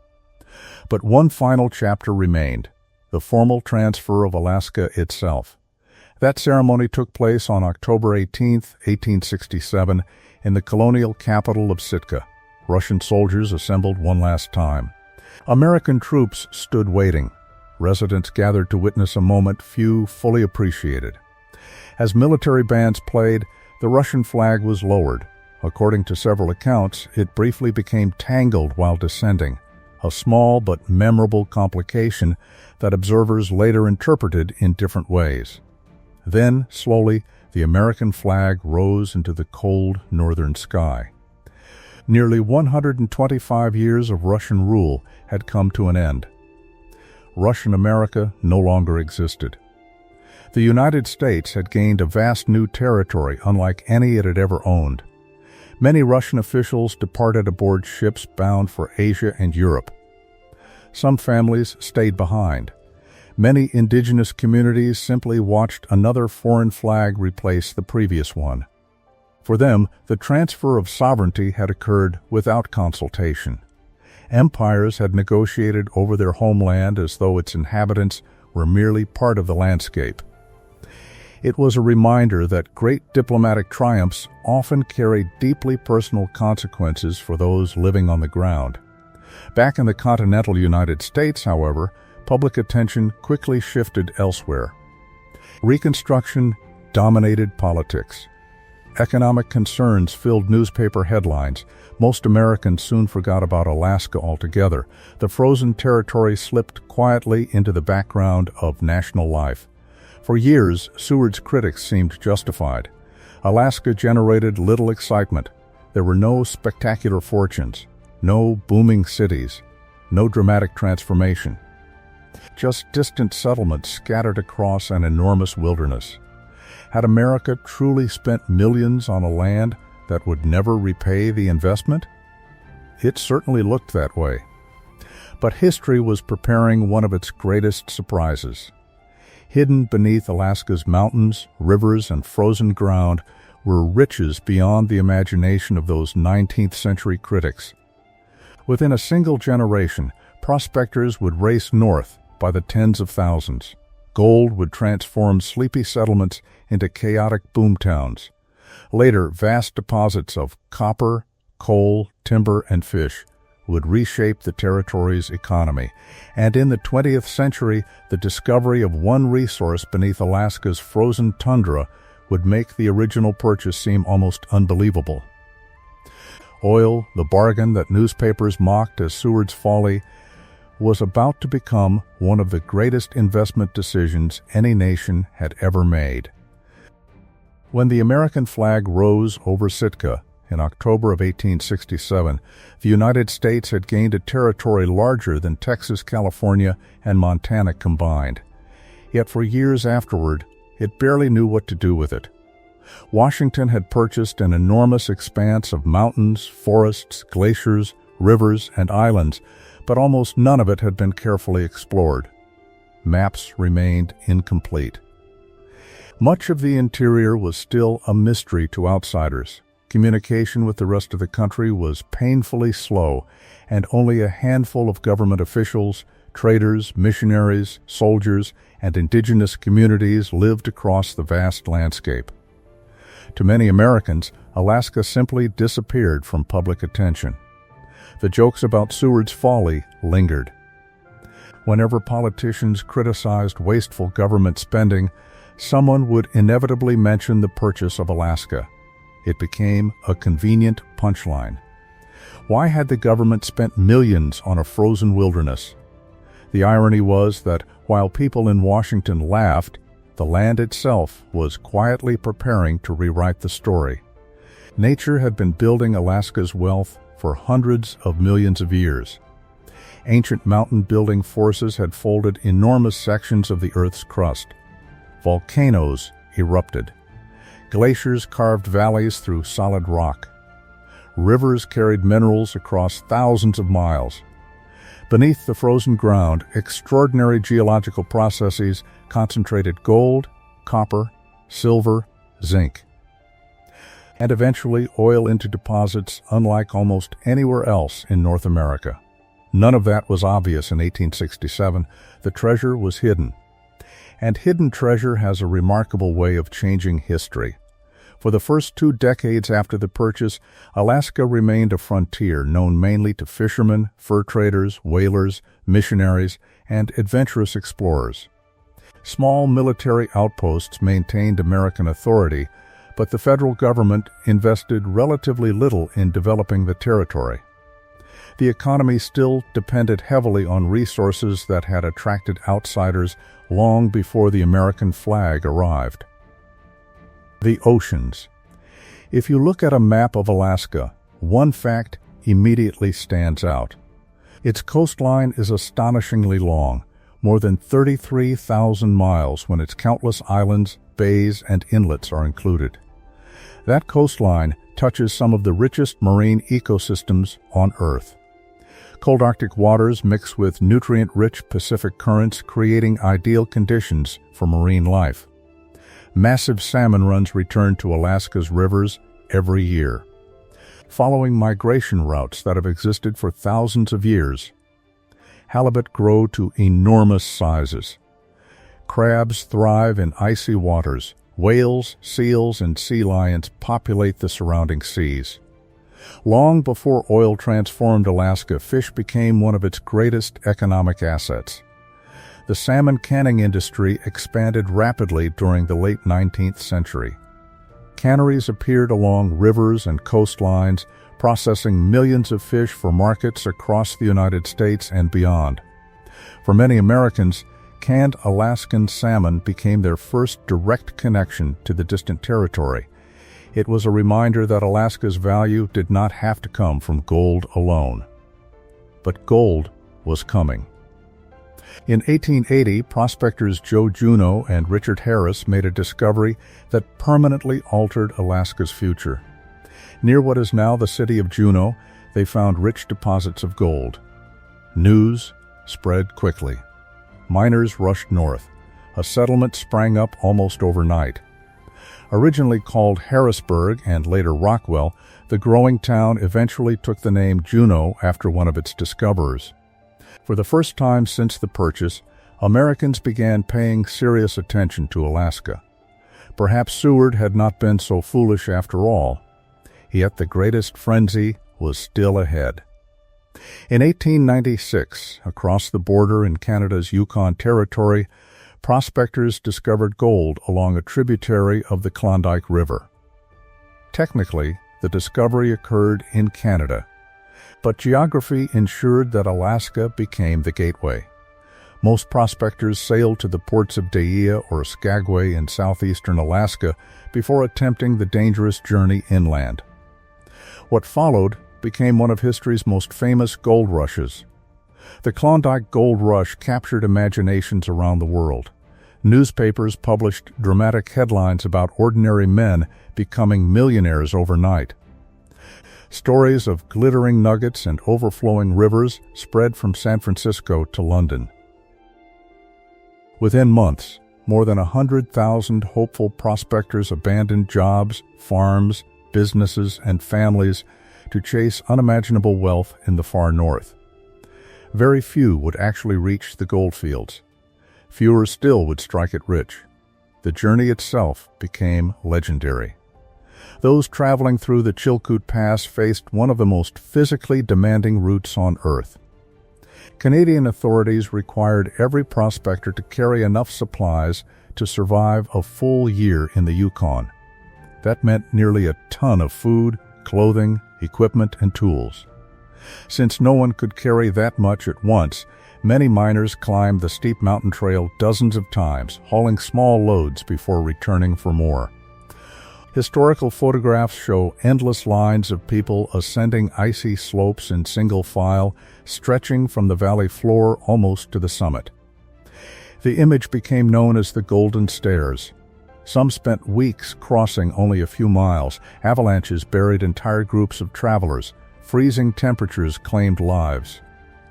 But one final chapter remained, the formal transfer of Alaska itself. That ceremony took place on October 18, 1867, in the colonial capital of Sitka. Russian soldiers assembled one last time. American troops stood waiting. Residents gathered to witness a moment few fully appreciated. As military bands played, the Russian flag was lowered. According to several accounts, it briefly became tangled while descending, a small but memorable complication that observers later interpreted in different ways. Then, slowly, the American flag rose into the cold northern sky. Nearly 125 years of Russian rule had come to an end. Russian America no longer existed. The United States had gained a vast new territory unlike any it had ever owned. Many Russian officials departed aboard ships bound for Asia and Europe. Some families stayed behind. Many indigenous communities simply watched another foreign flag replace the previous one. For them, the transfer of sovereignty had occurred without consultation. Empires had negotiated over their homeland as though its inhabitants were merely part of the landscape. It was a reminder that great diplomatic triumphs often carry deeply personal consequences for those living on the ground. Back in the continental United States, however, public attention quickly shifted elsewhere. Reconstruction dominated politics. Economic concerns filled newspaper headlines. Most Americans soon forgot about Alaska altogether. The frozen territory slipped quietly into the background of national life. For years, Seward's critics seemed justified. Alaska generated little excitement. There were no spectacular fortunes, no booming cities, no dramatic transformation. Just distant settlements scattered across an enormous wilderness. Had America truly spent millions on a land that would never repay the investment? It certainly looked that way. But history was preparing one of its greatest surprises. Hidden beneath Alaska's mountains, rivers, and frozen ground were riches beyond the imagination of those 19th century critics. Within a single generation, prospectors would race north by the tens of thousands. Gold would transform sleepy settlements into chaotic boomtowns. Later, vast deposits of copper, coal, timber, and fish would reshape the territory's economy, and in the 20th century, the discovery of one resource beneath Alaska's frozen tundra would make the original purchase seem almost unbelievable. Oil, the bargain that newspapers mocked as Seward's Folly, was about to become one of the greatest investment decisions any nation had ever made. When the American flag rose over Sitka in October of 1867, the United States had gained a territory larger than Texas, California, and Montana combined. Yet for years afterward, it barely knew what to do with it. Washington had purchased an enormous expanse of mountains, forests, glaciers, rivers, and islands, but almost none of it had been carefully explored. Maps remained incomplete. Much of the interior was still a mystery to outsiders. Communication with the rest of the country was painfully slow, and only a handful of government officials, traders, missionaries, soldiers, and indigenous communities lived across the vast landscape. To many Americans, Alaska simply disappeared from public attention. The jokes about Seward's Folly lingered. Whenever politicians criticized wasteful government spending, someone would inevitably mention the purchase of Alaska. It became a convenient punchline. Why had the government spent millions on a frozen wilderness? The irony was that while people in Washington laughed, the land itself was quietly preparing to rewrite the story. Nature had been building Alaska's wealth for hundreds of millions of years. Ancient mountain-building forces had folded enormous sections of the Earth's crust. Volcanoes erupted. Glaciers carved valleys through solid rock. Rivers carried minerals across thousands of miles. Beneath the frozen ground, extraordinary geological processes concentrated gold, copper, silver, zinc, and eventually oil into deposits unlike almost anywhere else in North America. None of that was obvious in 1867. The treasure was hidden. And hidden treasure has a remarkable way of changing history. For the first 2 decades after the purchase, Alaska remained a frontier known mainly to fishermen, fur traders, whalers, missionaries, and adventurous explorers. Small military outposts maintained American authority, but the federal government invested relatively little in developing the territory. The economy still depended heavily on resources that had attracted outsiders long before the American flag arrived. The oceans. If you look at a map of Alaska, one fact immediately stands out. Its coastline is astonishingly long, more than 33,000 miles when its countless islands, bays, and inlets are included. That coastline touches some of the richest marine ecosystems on Earth. Cold Arctic waters mix with nutrient-rich Pacific currents, creating ideal conditions for marine life. Massive salmon runs return to Alaska's rivers every year, following migration routes that have existed for thousands of years. Halibut grow to enormous sizes. Crabs thrive in icy waters. Whales, seals, and sea lions populate the surrounding seas. Long before oil transformed Alaska, fish became one of its greatest economic assets. The salmon canning industry expanded rapidly during the late 19th century. Canneries appeared along rivers and coastlines, processing millions of fish for markets across the United States and beyond. For many Americans, canned Alaskan salmon became their first direct connection to the distant territory. It was a reminder that Alaska's value did not have to come from gold alone. But gold was coming. In 1880, prospectors Joe Juneau and Richard Harris made a discovery that permanently altered Alaska's future. Near what is now the city of Juneau, they found rich deposits of gold. News spread quickly. Miners rushed north. A settlement sprang up almost overnight. Originally called Harrisburg and later Rockwell, the growing town eventually took the name Juneau after one of its discoverers. For the first time since the purchase, Americans began paying serious attention to Alaska. Perhaps Seward had not been so foolish after all. Yet the greatest frenzy was still ahead. In 1896, across the border in Canada's Yukon Territory, prospectors discovered gold along a tributary of the Klondike River. Technically, the discovery occurred in Canada, but geography ensured that Alaska became the gateway. Most prospectors sailed to the ports of Deia or Skagway in southeastern Alaska before attempting the dangerous journey inland. What followed became one of history's most famous gold rushes. The Klondike Gold Rush captured imaginations around the world. Newspapers published dramatic headlines about ordinary men becoming millionaires overnight. Stories of glittering nuggets and overflowing rivers spread from San Francisco to London. Within months, more than 100,000 hopeful prospectors abandoned jobs, farms, businesses, and families to chase unimaginable wealth in the far north. Very few would actually reach the goldfields. Fewer still would strike it rich. The journey itself became legendary. Those traveling through the Chilkoot Pass faced one of the most physically demanding routes on Earth. Canadian authorities required every prospector to carry enough supplies to survive a full year in the Yukon. That meant nearly a ton of food, clothing, equipment, and tools. Since no one could carry that much at once, many miners climbed the steep mountain trail dozens of times, hauling small loads before returning for more. Historical photographs show endless lines of people ascending icy slopes in single file, stretching from the valley floor almost to the summit. The image became known as the Golden Stairs. Some spent weeks crossing only a few miles. Avalanches buried entire groups of travelers. Freezing temperatures claimed lives.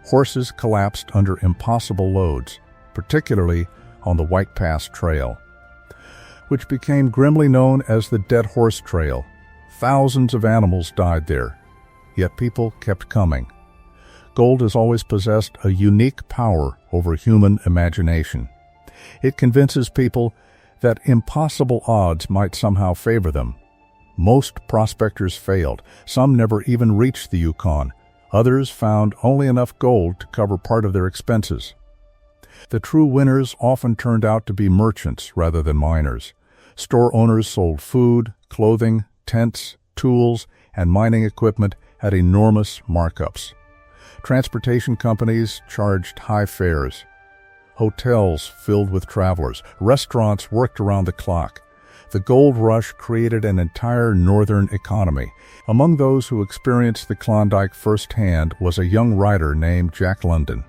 Horses collapsed under impossible loads, particularly on the White Pass Trail, which became grimly known as the Dead Horse Trail. Thousands of animals died there, yet people kept coming. Gold has always possessed a unique power over human imagination. It convinces people that impossible odds might somehow favor them. Most prospectors failed. Some never even reached the Yukon. Others found only enough gold to cover part of their expenses. The true winners often turned out to be merchants rather than miners. Store owners sold food, clothing, tents, tools, and mining equipment at enormous markups. Transportation companies charged high fares. Hotels filled with travelers. Restaurants worked around the clock. The gold rush created an entire northern economy. Among those who experienced the Klondike firsthand was a young writer named Jack London.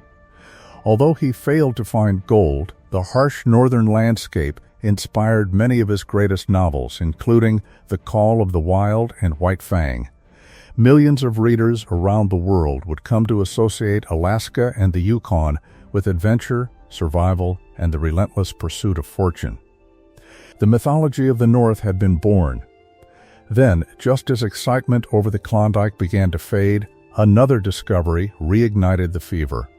Although he failed to find gold, the harsh northern landscape inspired many of his greatest novels, including The Call of the Wild and White Fang. Millions of readers around the world would come to associate Alaska and the Yukon with adventure, survival, and the relentless pursuit of fortune. The mythology of the North had been born. Then, just as excitement over the Klondike began to fade, another discovery reignited the fever.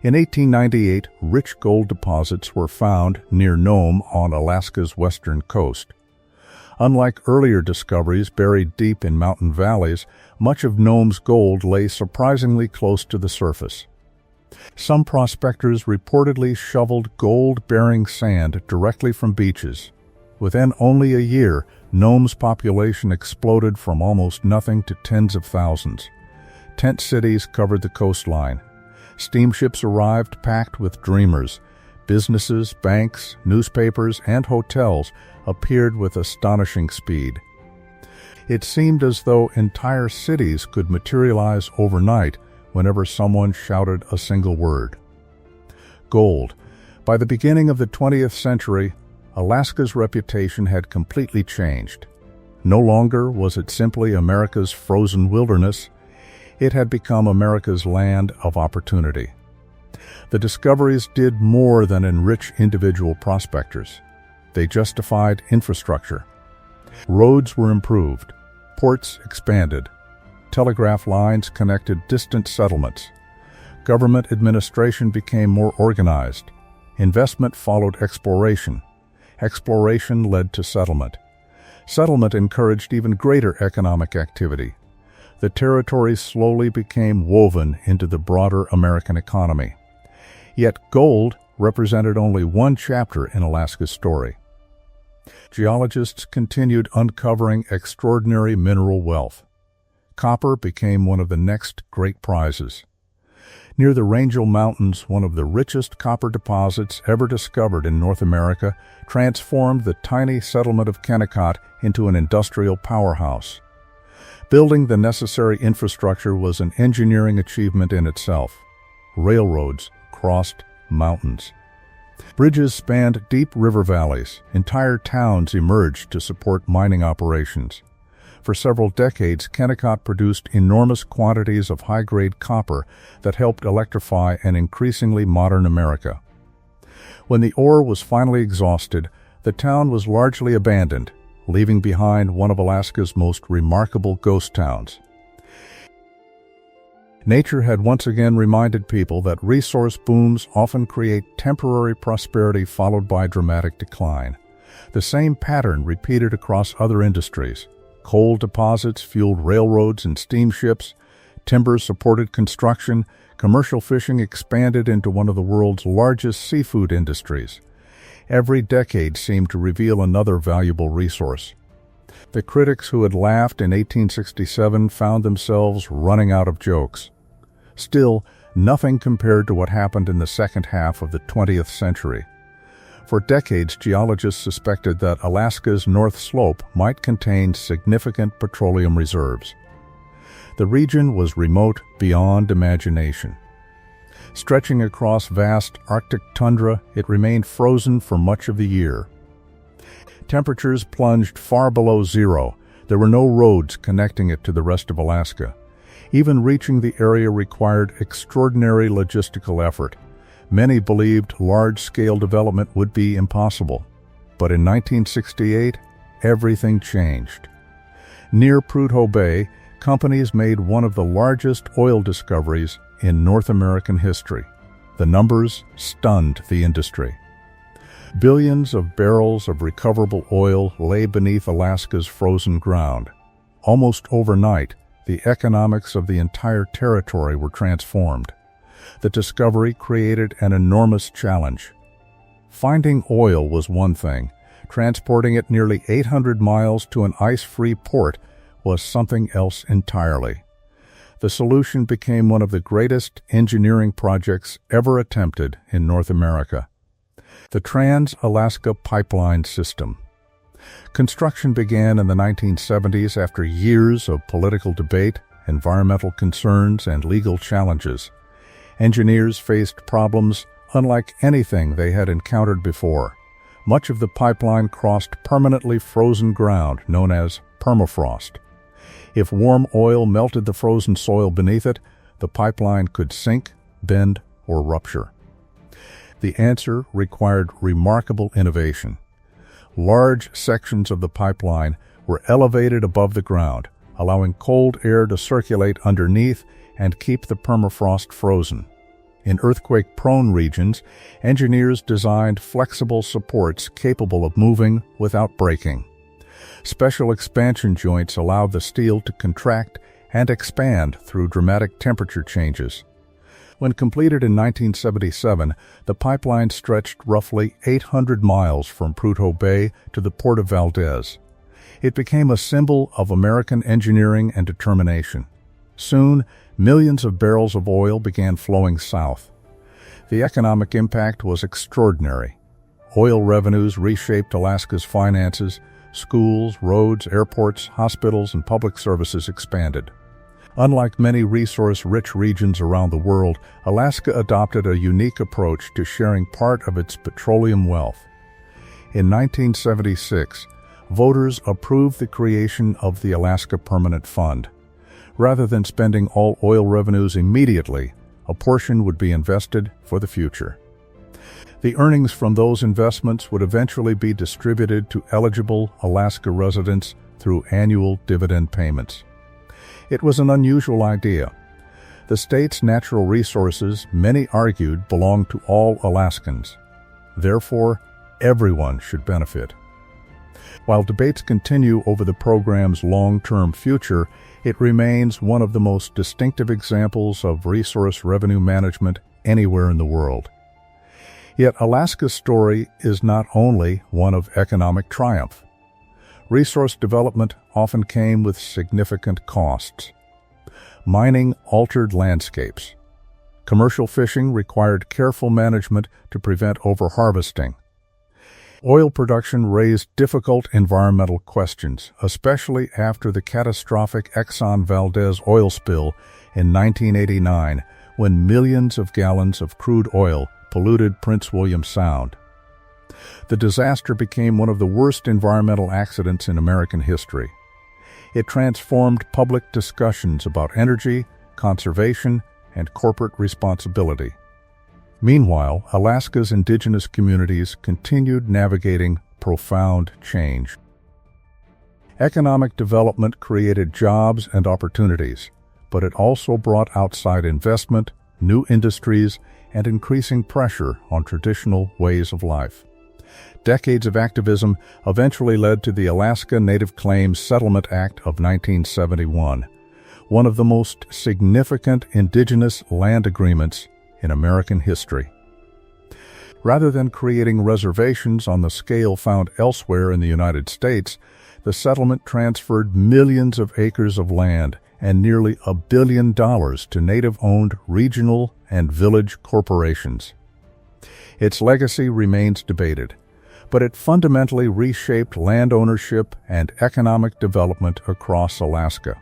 In 1898, rich gold deposits were found near Nome on Alaska's western coast. Unlike earlier discoveries buried deep in mountain valleys, much of Nome's gold lay surprisingly close to the surface. Some prospectors reportedly shoveled gold-bearing sand directly from beaches. Within only a year, Nome's population exploded from almost nothing to tens of thousands. Tent cities covered the coastline. Steamships arrived packed with dreamers. Businesses, banks, newspapers, and hotels appeared with astonishing speed. It seemed as though entire cities could materialize overnight whenever someone shouted a single word. Gold. By the beginning of the 20th century, Alaska's reputation had completely changed. No longer was it simply America's frozen wilderness. It had become America's land of opportunity. The discoveries did more than enrich individual prospectors. They justified infrastructure. Roads were improved. Ports expanded. Telegraph lines connected distant settlements. Government administration became more organized. Investment followed exploration. Exploration led to settlement. Settlement encouraged even greater economic activity. The territory slowly became woven into the broader American economy. Yet gold represented only one chapter in Alaska's story. Geologists continued uncovering extraordinary mineral wealth. Copper became one of the next great prizes. Near the Rangel Mountains, one of the richest copper deposits ever discovered in North America transformed the tiny settlement of Kennecott into an industrial powerhouse. Building the necessary infrastructure was an engineering achievement in itself. Railroads crossed mountains. Bridges spanned deep river valleys. Entire towns emerged to support mining operations. For several decades, Kennecott produced enormous quantities of high-grade copper that helped electrify an increasingly modern America. When the ore was finally exhausted, the town was largely abandoned, leaving behind one of Alaska's most remarkable ghost towns. Nature had once again reminded people that resource booms often create temporary prosperity followed by dramatic decline. The same pattern repeated across other industries. Coal deposits fueled railroads and steamships, timber supported construction, commercial fishing expanded into one of the world's largest seafood industries. Every decade seemed to reveal another valuable resource. The critics who had laughed in 1867 found themselves running out of jokes. Still, nothing compared to what happened in the second half of the 20th century. For decades, geologists suspected that Alaska's North Slope might contain significant petroleum reserves. The region was remote beyond imagination. Stretching across vast Arctic tundra, it remained frozen for much of the year. Temperatures plunged far below zero. There were no roads connecting it to the rest of Alaska. Even reaching the area required extraordinary logistical effort. Many believed large-scale development would be impossible. But in 1968, everything changed. Near Prudhoe Bay, companies made one of the largest oil discoveries in North American history. The numbers stunned the industry. Billions of barrels of recoverable oil lay beneath Alaska's frozen ground. Almost overnight, the economics of the entire territory were transformed. The discovery created an enormous challenge. Finding oil was one thing. Transporting it nearly 800 miles to an ice-free port was something else entirely. The solution became one of the greatest engineering projects ever attempted in North America. The Trans-Alaska Pipeline System. Construction began in the 1970s after years of political debate, environmental concerns, and legal challenges. Engineers faced problems unlike anything they had encountered before. Much of the pipeline crossed permanently frozen ground known as permafrost. If warm oil melted the frozen soil beneath it, the pipeline could sink, bend, or rupture. The answer required remarkable innovation. Large sections of the pipeline were elevated above the ground, allowing cold air to circulate underneath and keep the permafrost frozen. In earthquake-prone regions, engineers designed flexible supports capable of moving without breaking. Special expansion joints allowed the steel to contract and expand through dramatic temperature changes. When completed in 1977, the pipeline stretched roughly 800 miles from Prudhoe Bay to the port of Valdez. It became a symbol of American engineering and determination. Soon, millions of barrels of oil began flowing south. The economic impact was extraordinary. Oil revenues reshaped Alaska's finances. Schools, roads, airports, hospitals, and public services expanded. Unlike many resource-rich regions around the world, Alaska adopted a unique approach to sharing part of its petroleum wealth. In 1976, voters approved the creation of the Alaska Permanent Fund. Rather than spending all oil revenues immediately, a portion would be invested for the future. The earnings from those investments would eventually be distributed to eligible Alaska residents through annual dividend payments. It was an unusual idea. The state's natural resources, many argued, belonged to all Alaskans. Therefore, Everyone should benefit. While debates continue over the program's long-term future, it remains one of the most distinctive examples of resource revenue management anywhere in the world. Yet Alaska's story is not only one of economic triumph. Resource development often came with significant costs. Mining altered landscapes. Commercial fishing required careful management to prevent overharvesting. Oil production raised difficult environmental questions, especially after the catastrophic Exxon Valdez oil spill in 1989, when millions of gallons of crude oil polluted Prince William Sound. The disaster became one of the worst environmental accidents in American history. It transformed public discussions about energy, conservation, and corporate responsibility. Meanwhile, Alaska's indigenous communities continued navigating profound change. Economic development created jobs and opportunities, but it also brought outside investment, new industries, and increasing pressure on traditional ways of life. Decades of activism eventually led to the Alaska Native Claims Settlement Act of 1971, one of the most significant indigenous land agreements in American history. Rather than creating reservations on the scale found elsewhere in the United States, the settlement transferred millions of acres of land and nearly $1 billion to Native-owned regional and village corporations. Its legacy remains debated, but it fundamentally reshaped land ownership and economic development across Alaska.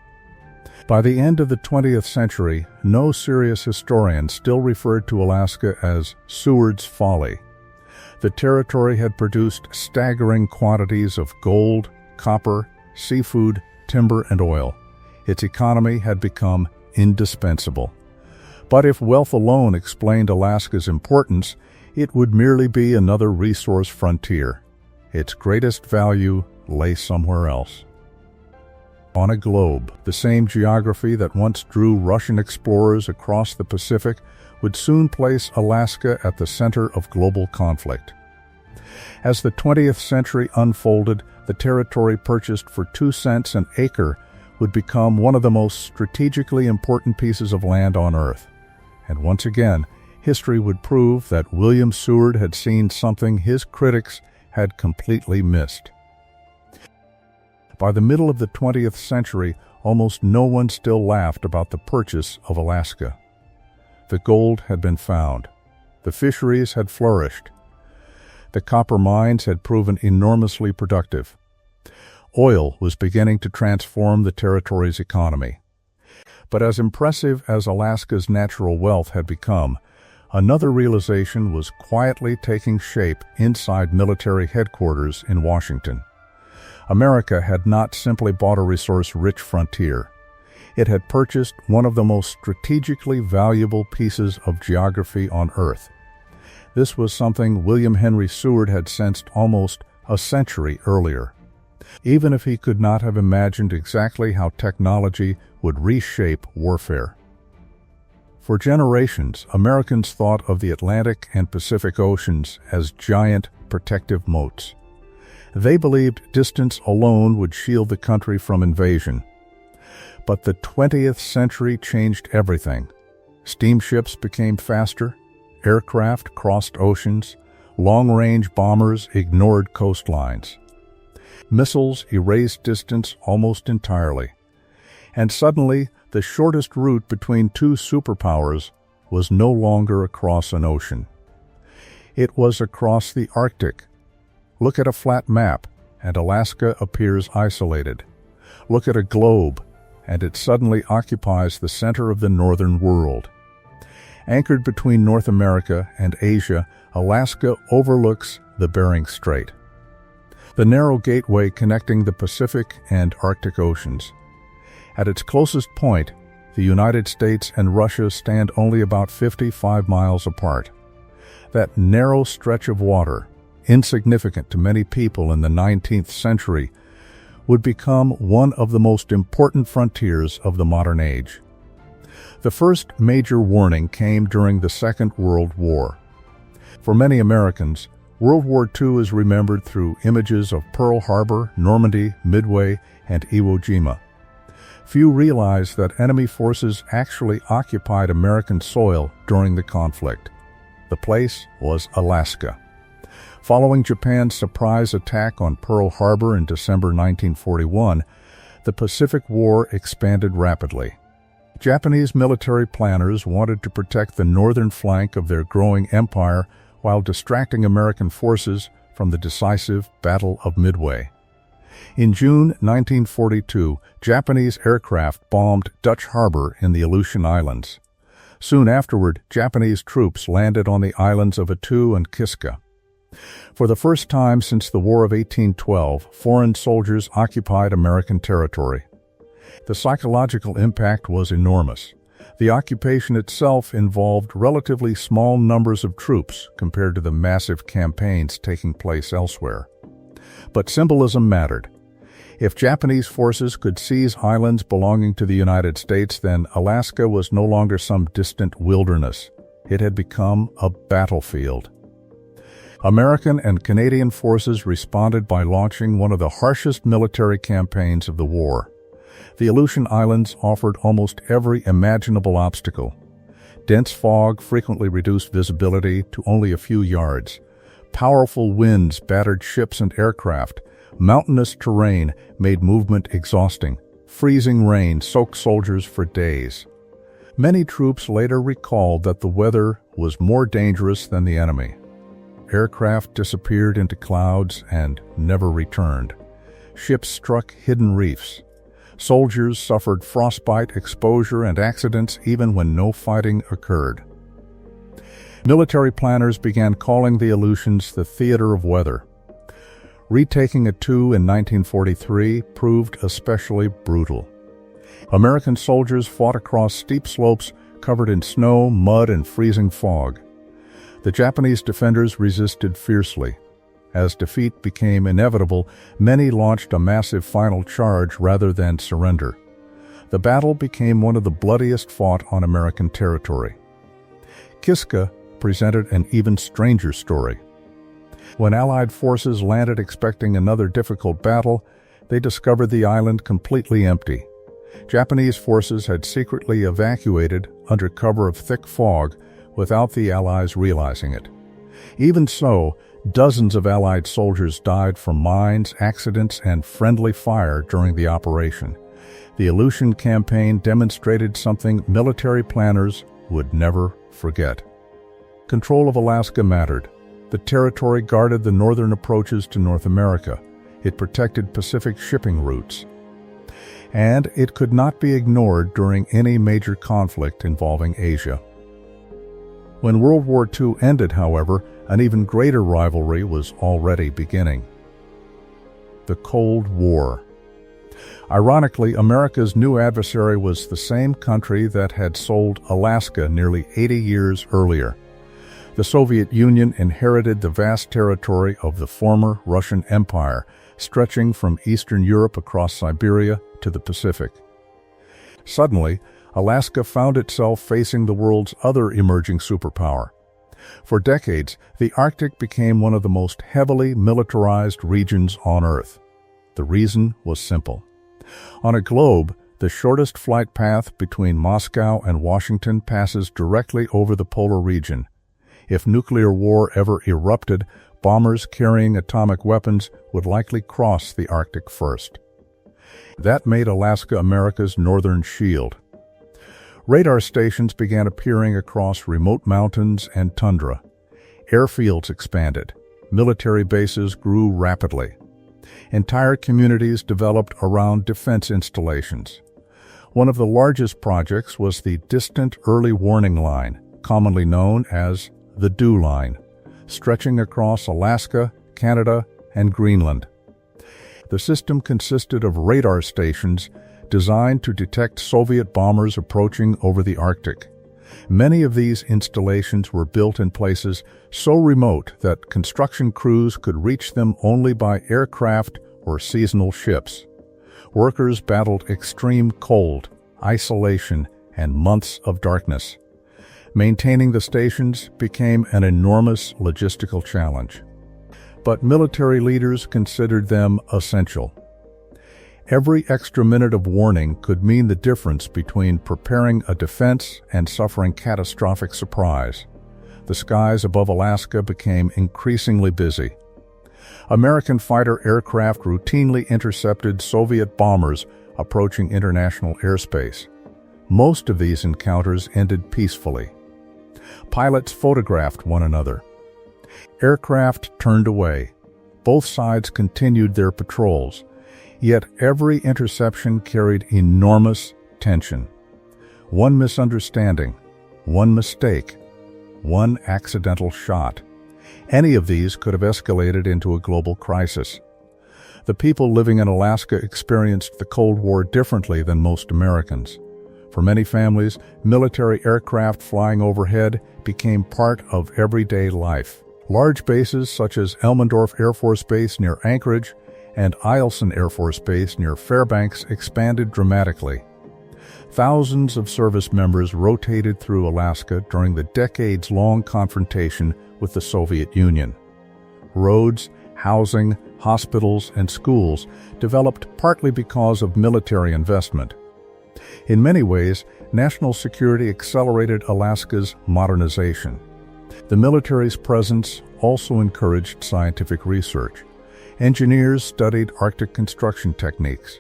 By the end of the 20th century, no serious historian still referred to Alaska as Seward's Folly. The territory had produced staggering quantities of gold, copper, seafood, timber, and oil. Its economy had become indispensable. But if wealth alone explained Alaska's importance, it would merely be another resource frontier. Its greatest value lay somewhere else. On a globe, the same geography that once drew Russian explorers across the Pacific would soon place Alaska at the center of global conflict. As the 20th century unfolded, the territory purchased for 2 cents an acre would become one of the most strategically important pieces of land on Earth. And once again, history would prove that William Seward had seen something his critics had completely missed. By the middle of the 20th century, almost no one still laughed about the purchase of Alaska. The gold had been found. The fisheries had flourished. The copper mines had proven enormously productive. Oil was beginning to transform the territory's economy. But as impressive as Alaska's natural wealth had become, another realization was quietly taking shape inside military headquarters in Washington. America had not simply bought a resource-rich frontier. It had purchased one of the most strategically valuable pieces of geography on Earth. This was something William Henry Seward had sensed almost a century earlier. Even if he could not have imagined exactly how technology would reshape warfare. For generations, Americans thought of the Atlantic and Pacific Oceans as giant protective moats. They believed distance alone would shield the country from invasion. But the 20th century changed everything. Steamships became faster, aircraft crossed oceans, long-range bombers ignored coastlines. Missiles erased distance almost entirely. And suddenly, the shortest route between two superpowers was no longer across an ocean. It was across the Arctic. Look at a flat map, and Alaska appears isolated. Look at a globe, and it suddenly occupies the center of the northern world. Anchored between North America and Asia, Alaska overlooks the Bering Strait, the narrow gateway connecting the Pacific and Arctic Oceans. At its closest point, the United States and Russia stand only about 55 miles apart. That narrow stretch of water, insignificant to many people in the 19th century, would become one of the most important frontiers of the modern age. The first major warning came during the Second World War. For many Americans, World War II is remembered through images of Pearl Harbor, Normandy, Midway, and Iwo Jima. Few realize that enemy forces actually occupied American soil during the conflict. The place was Alaska. Following Japan's surprise attack on Pearl Harbor in December 1941, the Pacific War expanded rapidly. Japanese military planners wanted to protect the northern flank of their growing empire while distracting American forces from the decisive Battle of Midway. In June 1942, Japanese aircraft bombed Dutch Harbor in the Aleutian Islands. Soon afterward, Japanese troops landed on the islands of Attu and Kiska. For the first time since the War of 1812, foreign soldiers occupied American territory. The psychological impact was enormous. The occupation itself involved relatively small numbers of troops compared to the massive campaigns taking place elsewhere. But symbolism mattered. If Japanese forces could seize islands belonging to the United States, then Alaska was no longer some distant wilderness. It had become a battlefield. American and Canadian forces responded by launching one of the harshest military campaigns of the war. The Aleutian Islands offered almost every imaginable obstacle. Dense fog frequently reduced visibility to only a few yards. Powerful winds battered ships and aircraft. Mountainous terrain made movement exhausting. Freezing rain soaked soldiers for days. Many troops later recalled that the weather was more dangerous than the enemy. Aircraft disappeared into clouds and never returned. Ships struck hidden reefs. Soldiers suffered frostbite, exposure, and accidents even when no fighting occurred. Military planners began calling the Aleutians the theater of weather. Retaking Attu in 1943 proved especially brutal. American soldiers fought across steep slopes covered in snow, mud, and freezing fog. The Japanese defenders resisted fiercely. As defeat became inevitable, many launched a massive final charge rather than surrender. The battle became one of the bloodiest fought on American territory. Kiska presented an even stranger story. When Allied forces landed expecting another difficult battle, they discovered the island completely empty. Japanese forces had secretly evacuated under cover of thick fog without the Allies realizing it. Even so, dozens of Allied soldiers died from mines, accidents, and friendly fire during the operation. The Aleutian campaign demonstrated something military planners would never forget. Control of Alaska mattered. The territory guarded the northern approaches to North America. It protected Pacific shipping routes. And it could not be ignored during any major conflict involving Asia. When World War II ended, however, an even greater rivalry was already beginning. The Cold War. Ironically, America's new adversary was the same country that had sold Alaska nearly 80 years earlier. The Soviet Union inherited the vast territory of the former Russian Empire, stretching from Eastern Europe across Siberia to the Pacific. Suddenly, Alaska found itself facing the world's other emerging superpower. For decades, the Arctic became one of the most heavily militarized regions on Earth. The reason was simple. On a globe, the shortest flight path between Moscow and Washington passes directly over the polar region. If nuclear war ever erupted, bombers carrying atomic weapons would likely cross the Arctic first. That made Alaska America's northern shield. Radar stations began appearing across remote mountains and tundra. Airfields expanded. Military bases grew rapidly. Entire communities developed around defense installations. One of the largest projects was the Distant Early Warning Line, commonly known as the DEW Line, stretching across Alaska, Canada, and Greenland. The system consisted of radar stations designed to detect Soviet bombers approaching over the Arctic. Many of these installations were built in places so remote that construction crews could reach them only by aircraft or seasonal ships. Workers battled extreme cold, isolation, and months of darkness. Maintaining the stations became an enormous logistical challenge. but military leaders considered them essential. Every extra minute of warning could mean the difference between preparing a defense and suffering catastrophic surprise. The skies above Alaska became increasingly busy. American fighter aircraft routinely intercepted Soviet bombers approaching international airspace. Most of these encounters ended peacefully. Pilots photographed one another. Aircraft turned away. Both sides continued their patrols. Yet every interception carried enormous tension. One misunderstanding, one mistake, one accidental shot. Any of these could have escalated into a global crisis. The people living in Alaska experienced the Cold War differently than most Americans. For many families, military aircraft flying overhead became part of everyday life. Large bases such as Elmendorf Air Force Base near Anchorage and Eielson Air Force Base near Fairbanks expanded dramatically. Thousands of service members rotated through Alaska during the decades-long confrontation with the Soviet Union. Roads, housing, hospitals, and schools developed partly because of military investment. In many ways, national security accelerated Alaska's modernization. The military's presence also encouraged scientific research. Engineers studied Arctic construction techniques.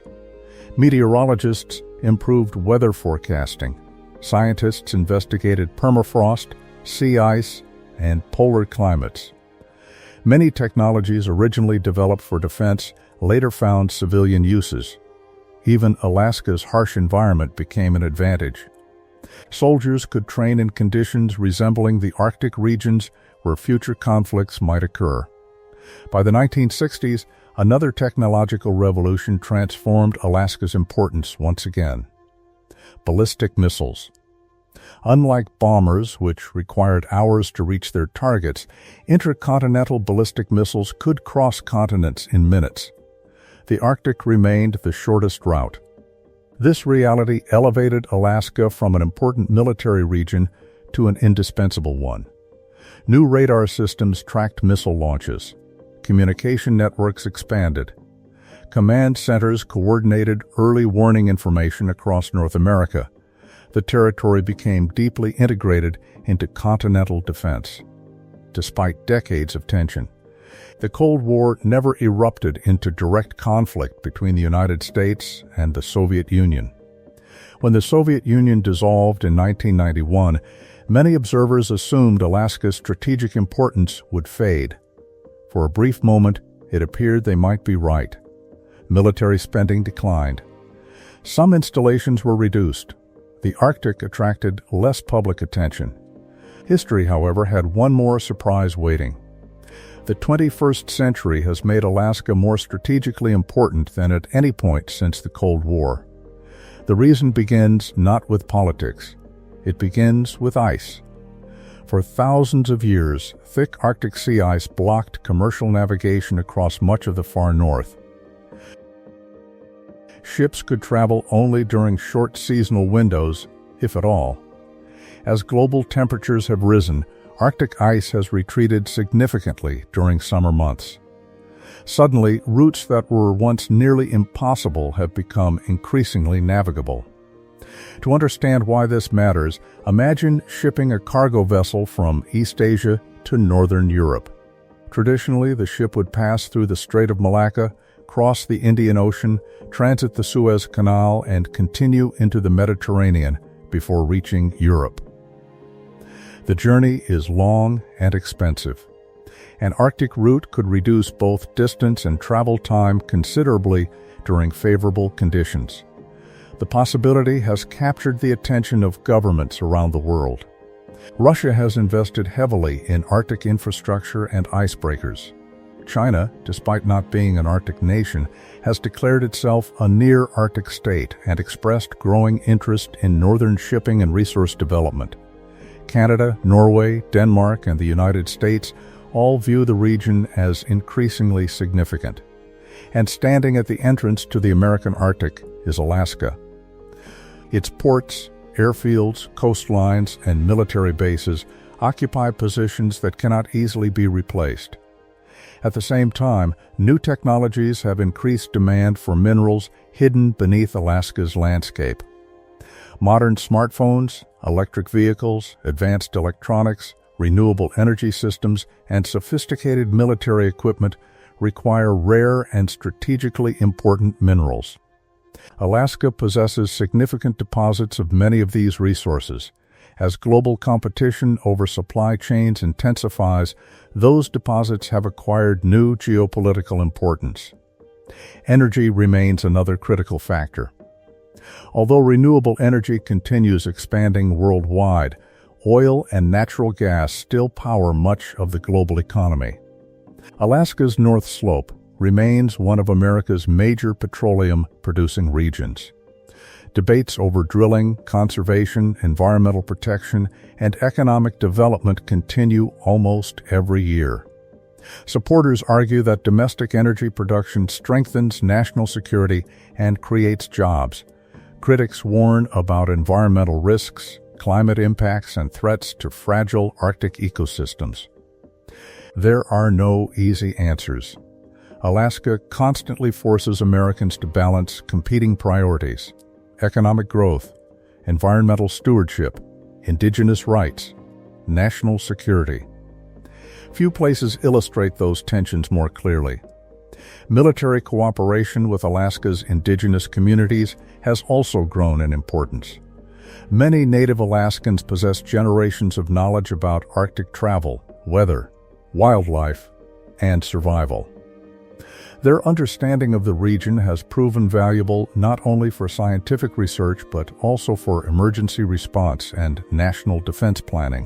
Meteorologists improved weather forecasting. Scientists investigated permafrost, sea ice, and polar climates. Many technologies originally developed for defense later found civilian uses. Even Alaska's harsh environment became an advantage. Soldiers could train in conditions resembling the Arctic regions where future conflicts might occur. By the 1960s, another technological revolution transformed Alaska's importance once again. Ballistic missiles. Unlike bombers, which required hours to reach their targets, intercontinental ballistic missiles could cross continents in minutes. The Arctic remained the shortest route. This reality elevated Alaska from an important military region to an indispensable one. New radar systems tracked missile launches. Communication networks expanded. Command centers coordinated early warning information across North America. The territory became deeply integrated into continental defense. Despite decades of tension, the Cold War never erupted into direct conflict between the United States and the Soviet Union. When the Soviet Union dissolved in 1991, many observers assumed Alaska's strategic importance would fade. For a brief moment, it appeared they might be right. Military spending declined. Some installations were reduced. The Arctic attracted less public attention. History, however, had one more surprise waiting. The 21st century has made Alaska more strategically important than at any point since the Cold War. The reason begins not with politics. It begins with ice. For thousands of years, thick Arctic sea ice blocked commercial navigation across much of the far north. Ships could travel only during short seasonal windows, if at all. As global temperatures have risen, Arctic ice has retreated significantly during summer months. Suddenly, routes that were once nearly impossible have become increasingly navigable. To understand why this matters, imagine shipping a cargo vessel from East Asia to Northern Europe. Traditionally, the ship would pass through the Strait of Malacca, cross the Indian Ocean, transit the Suez Canal, and continue into the Mediterranean before reaching Europe. The journey is long and expensive. An Arctic route could reduce both distance and travel time considerably during favorable conditions. The possibility has captured the attention of governments around the world. Russia has invested heavily in Arctic infrastructure and icebreakers. China, despite not being an Arctic nation, has declared itself a near-Arctic state and expressed growing interest in northern shipping and resource development. Canada, Norway, Denmark, and the United States all view the region as increasingly significant. And standing at the entrance to the American Arctic is Alaska. Its ports, airfields, coastlines, and military bases occupy positions that cannot easily be replaced. At the same time, new technologies have increased demand for minerals hidden beneath Alaska's landscape. Modern smartphones, electric vehicles, advanced electronics, renewable energy systems, and sophisticated military equipment require rare and strategically important minerals. Alaska possesses significant deposits of many of these resources. As global competition over supply chains intensifies, those deposits have acquired new geopolitical importance. Energy remains another critical factor. Although renewable energy continues expanding worldwide, oil and natural gas still power much of the global economy. Alaska's North Slope remains one of America's major petroleum-producing regions. Debates over drilling, conservation, environmental protection, and economic development continue almost every year. Supporters argue that domestic energy production strengthens national security and creates jobs. Critics warn about environmental risks, climate impacts, and threats to fragile Arctic ecosystems. There are no easy answers. Alaska constantly forces Americans to balance competing priorities: economic growth, environmental stewardship, indigenous rights, national security. Few places illustrate those tensions more clearly. Military cooperation with Alaska's indigenous communities has also grown in importance. Many Native Alaskans possess generations of knowledge about Arctic travel, weather, wildlife, and survival. Their understanding of the region has proven valuable not only for scientific research but also for emergency response and national defense planning.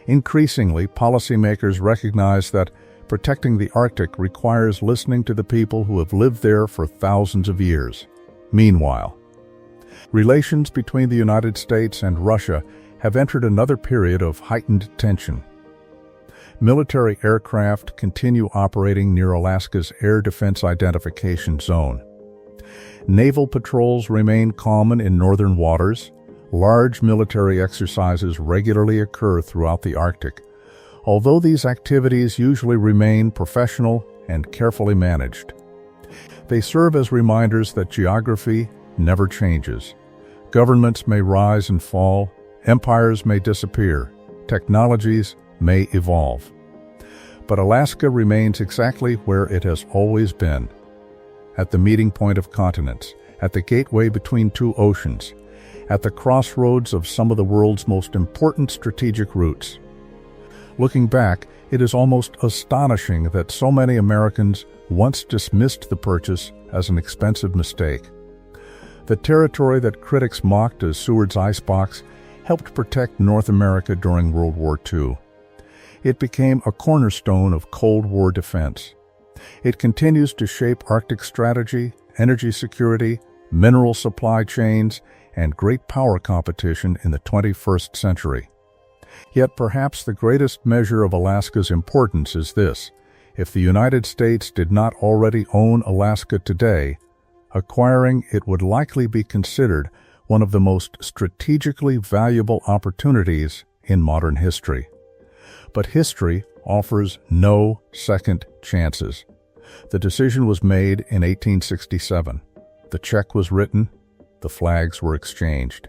Increasingly, policymakers recognize that protecting the Arctic requires listening to the people who have lived there for thousands of years. Meanwhile, relations between the United States and Russia have entered another period of heightened tension. Military aircraft continue operating near Alaska's Air Defense Identification Zone. Naval patrols remain common in northern waters. Large military exercises regularly occur throughout the Arctic, although these activities usually remain professional and carefully managed. They serve as reminders that geography never changes. Governments may rise and fall, empires may disappear, technologies may evolve. But Alaska remains exactly where it has always been, at the meeting point of continents, at the gateway between two oceans, at the crossroads of some of the world's most important strategic routes. Looking back, it is almost astonishing that so many Americans once dismissed the purchase as an expensive mistake. The territory that critics mocked as Seward's icebox helped protect North America during World War II. It became a cornerstone of Cold War defense. It continues to shape Arctic strategy, energy security, mineral supply chains, and great power competition in the 21st century. Yet perhaps the greatest measure of Alaska's importance is this: if the United States did not already own Alaska today, acquiring it would likely be considered one of the most strategically valuable opportunities in modern history. But history offers no second chances. The decision was made in 1867. The check was written. The flags were exchanged.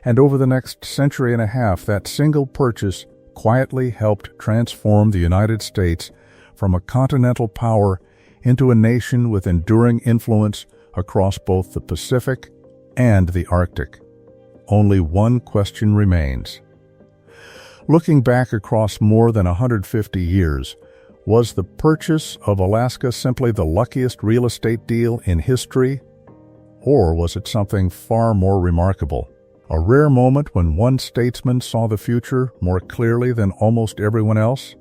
And over the next century and a half, that single purchase quietly helped transform the United States from a continental power into a nation with enduring influence across both the Pacific and the Arctic. Only one question remains. Looking back across more than 150 years, was the purchase of Alaska simply the luckiest real estate deal in history? Or was it something far more remarkable? A rare moment when one statesman saw the future more clearly than almost everyone else?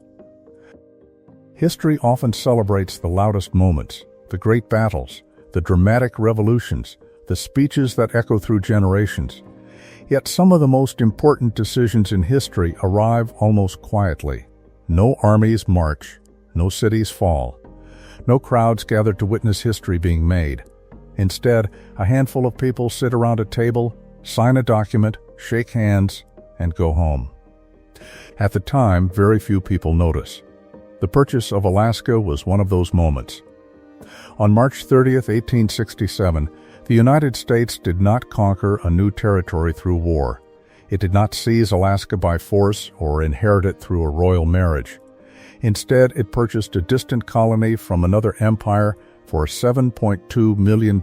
History often celebrates the loudest moments, the great battles, the dramatic revolutions, the speeches that echo through generations. Yet some of the most important decisions in history arrive almost quietly. No armies march, no cities fall, no crowds gather to witness history being made. Instead, a handful of people sit around a table, sign a document, shake hands, and go home. At the time, very few people notice. The purchase of Alaska was one of those moments. On March 30th, 1867, the United States did not conquer a new territory through war. It did not seize Alaska by force or inherit it through a royal marriage. Instead, it purchased a distant colony from another empire for $7.2 million,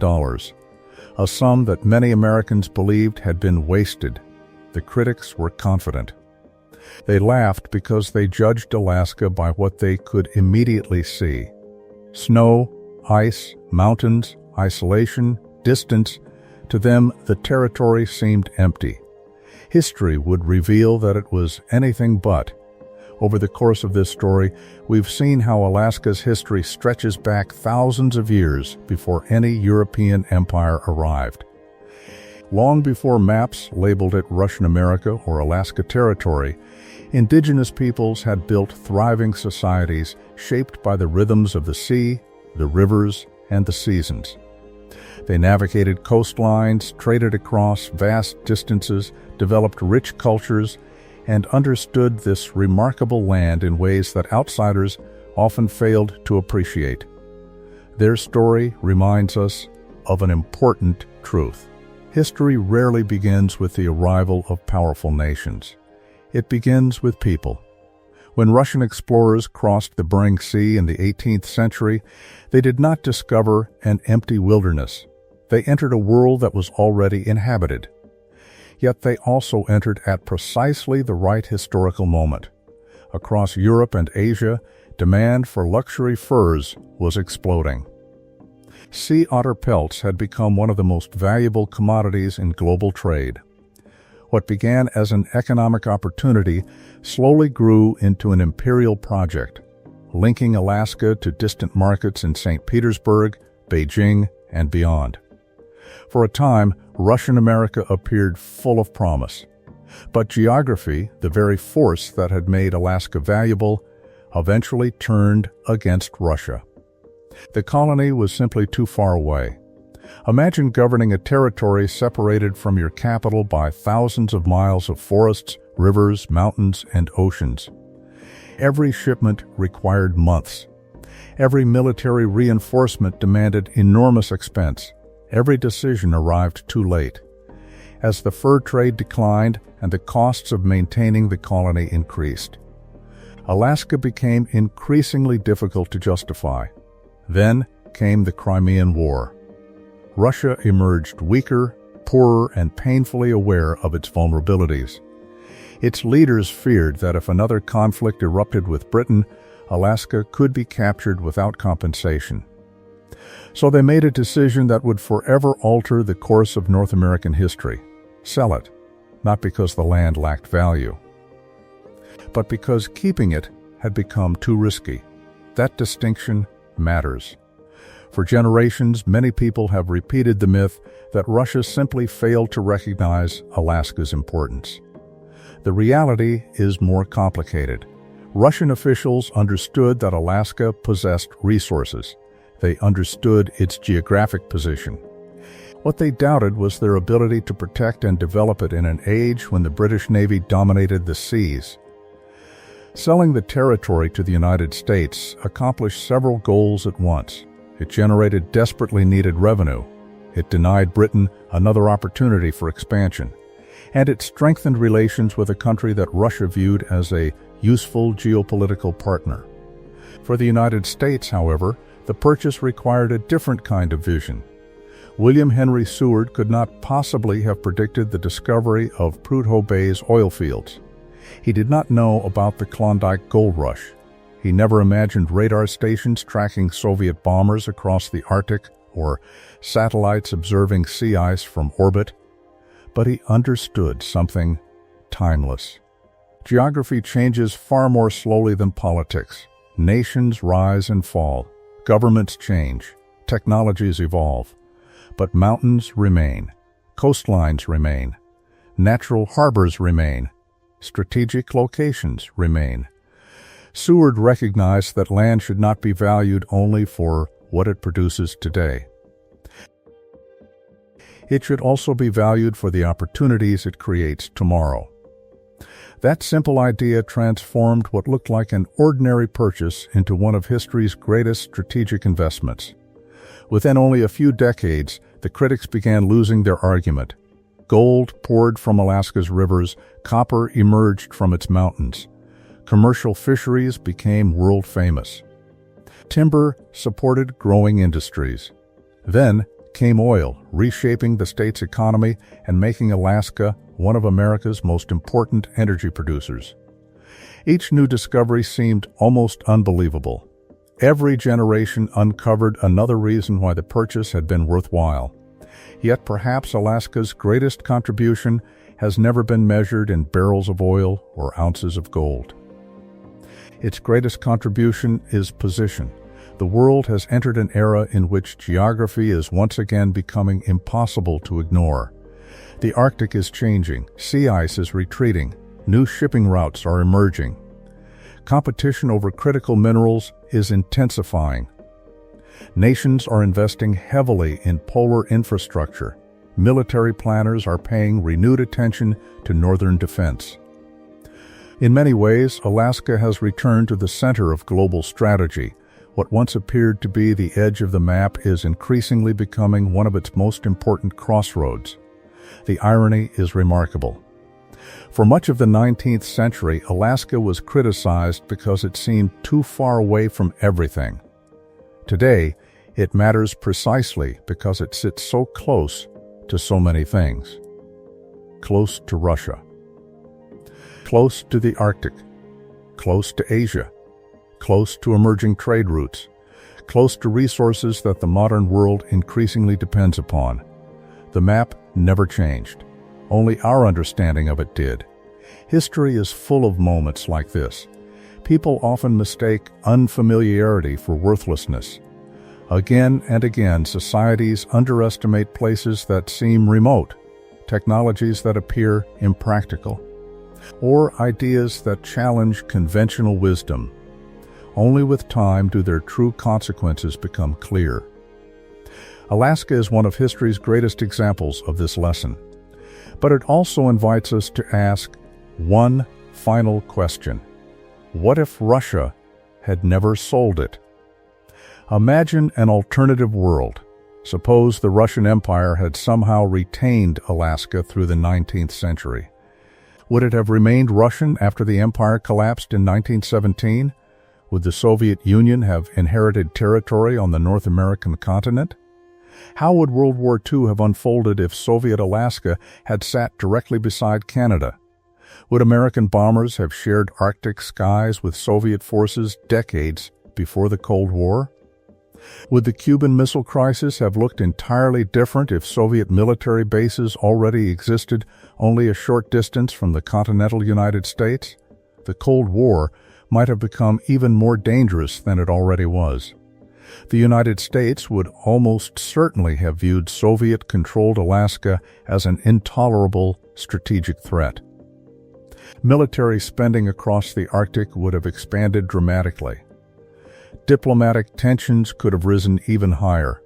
a sum that many Americans believed had been wasted. The critics were confident. They laughed because they judged Alaska by what they could immediately see. Snow, ice, mountains, isolation, distance. To them, the territory seemed empty. History would reveal that it was anything but. Over the course of this story, we've seen how Alaska's history stretches back thousands of years before any European empire arrived. Long before maps labeled it Russian America or Alaska Territory, Indigenous peoples had built thriving societies shaped by the rhythms of the sea, the rivers, and the seasons. They navigated coastlines, traded across vast distances, developed rich cultures, and understood this remarkable land in ways that outsiders often failed to appreciate. Their story reminds us of an important truth. History rarely begins with the arrival of powerful nations. It begins with people. When Russian explorers crossed the Bering Sea in the 18th century, they did not discover an empty wilderness. They entered a world that was already inhabited. Yet they also entered at precisely the right historical moment. Across Europe and Asia, demand for luxury furs was exploding. Sea otter pelts had become one of the most valuable commodities in global trade. What began as an economic opportunity slowly grew into an imperial project, linking Alaska to distant markets in St. Petersburg, Beijing, and beyond. For a time, Russian America appeared full of promise. But geography, the very force that had made Alaska valuable, eventually turned against Russia. The colony was simply too far away. Imagine governing a territory separated from your capital by thousands of miles of forests, rivers, mountains, and oceans. Every shipment required months. Every military reinforcement demanded enormous expense. Every decision arrived too late. As the fur trade declined and the costs of maintaining the colony increased, Alaska became increasingly difficult to justify. Then came the Crimean War. Russia emerged weaker, poorer, and painfully aware of its vulnerabilities. Its leaders feared that if another conflict erupted with Britain, Alaska could be captured without compensation. So they made a decision that would forever alter the course of North American history. Sell it, not because the land lacked value, but because keeping it had become too risky. That distinction matters. For generations, many people have repeated the myth that Russia simply failed to recognize Alaska's importance. The reality is more complicated. Russian officials understood that Alaska possessed resources. They understood its geographic position. What they doubted was their ability to protect and develop it in an age when the British Navy dominated the seas. Selling the territory to the United States accomplished several goals at once. It generated desperately needed revenue. It denied Britain another opportunity for expansion. And it strengthened relations with a country that Russia viewed as a useful geopolitical partner. For the United States, however, the purchase required a different kind of vision. William Henry Seward could not possibly have predicted the discovery of Prudhoe Bay's oil fields. He did not know about the Klondike Gold Rush. He never imagined radar stations tracking Soviet bombers across the Arctic or satellites observing sea ice from orbit. But he understood something timeless. Geography changes far more slowly than politics. Nations rise and fall. Governments change. Technologies evolve. But mountains remain. Coastlines remain. Natural harbors remain. Strategic locations remain. Seward recognized that land should not be valued only for what it produces today. It should also be valued for the opportunities it creates tomorrow. That simple idea transformed what looked like an ordinary purchase into one of history's greatest strategic investments. Within only a few decades, the critics began losing their argument. Gold poured from Alaska's rivers, copper emerged from its mountains. Commercial fisheries became world famous. Timber supported growing industries. Then came oil, reshaping the state's economy and making Alaska one of America's most important energy producers. Each new discovery seemed almost unbelievable. Every generation uncovered another reason why the purchase had been worthwhile. Yet perhaps Alaska's greatest contribution has never been measured in barrels of oil or ounces of gold. Its greatest contribution is position. The world has entered an era in which geography is once again becoming impossible to ignore. The Arctic is changing, sea ice is retreating, new shipping routes are emerging. Competition over critical minerals is intensifying. Nations are investing heavily in polar infrastructure. Military planners are paying renewed attention to northern defense. In many ways, Alaska has returned to the center of global strategy. What once appeared to be the edge of the map is increasingly becoming one of its most important crossroads. The irony is remarkable. For much of the 19th century, Alaska was criticized because it seemed too far away from everything. Today, it matters precisely because it sits so close to so many things. Close to Russia. Close to the Arctic. Close to Asia. Close to emerging trade routes. Close to resources that the modern world increasingly depends upon. The map never changed. Only our understanding of it did. History is full of moments like this. People often mistake unfamiliarity for worthlessness. Again and again, societies underestimate places that seem remote, technologies that appear impractical, or ideas that challenge conventional wisdom. Only with time do their true consequences become clear. Alaska is one of history's greatest examples of this lesson. But it also invites us to ask one final question. What if Russia had never sold it? Imagine an alternative world. Suppose the Russian Empire had somehow retained Alaska through the 19th century. Would it have remained Russian after the empire collapsed in 1917? Would the Soviet Union have inherited territory on the North American continent? How would World War II have unfolded if Soviet Alaska had sat directly beside Canada? Would American bombers have shared Arctic skies with Soviet forces decades before the Cold War? Would the Cuban Missile Crisis have looked entirely different if Soviet military bases already existed only a short distance from the continental United States? The Cold War might have become even more dangerous than it already was. The United States would almost certainly have viewed Soviet-controlled Alaska as an intolerable strategic threat. Military spending across the Arctic would have expanded dramatically. Diplomatic tensions could have risen even higher.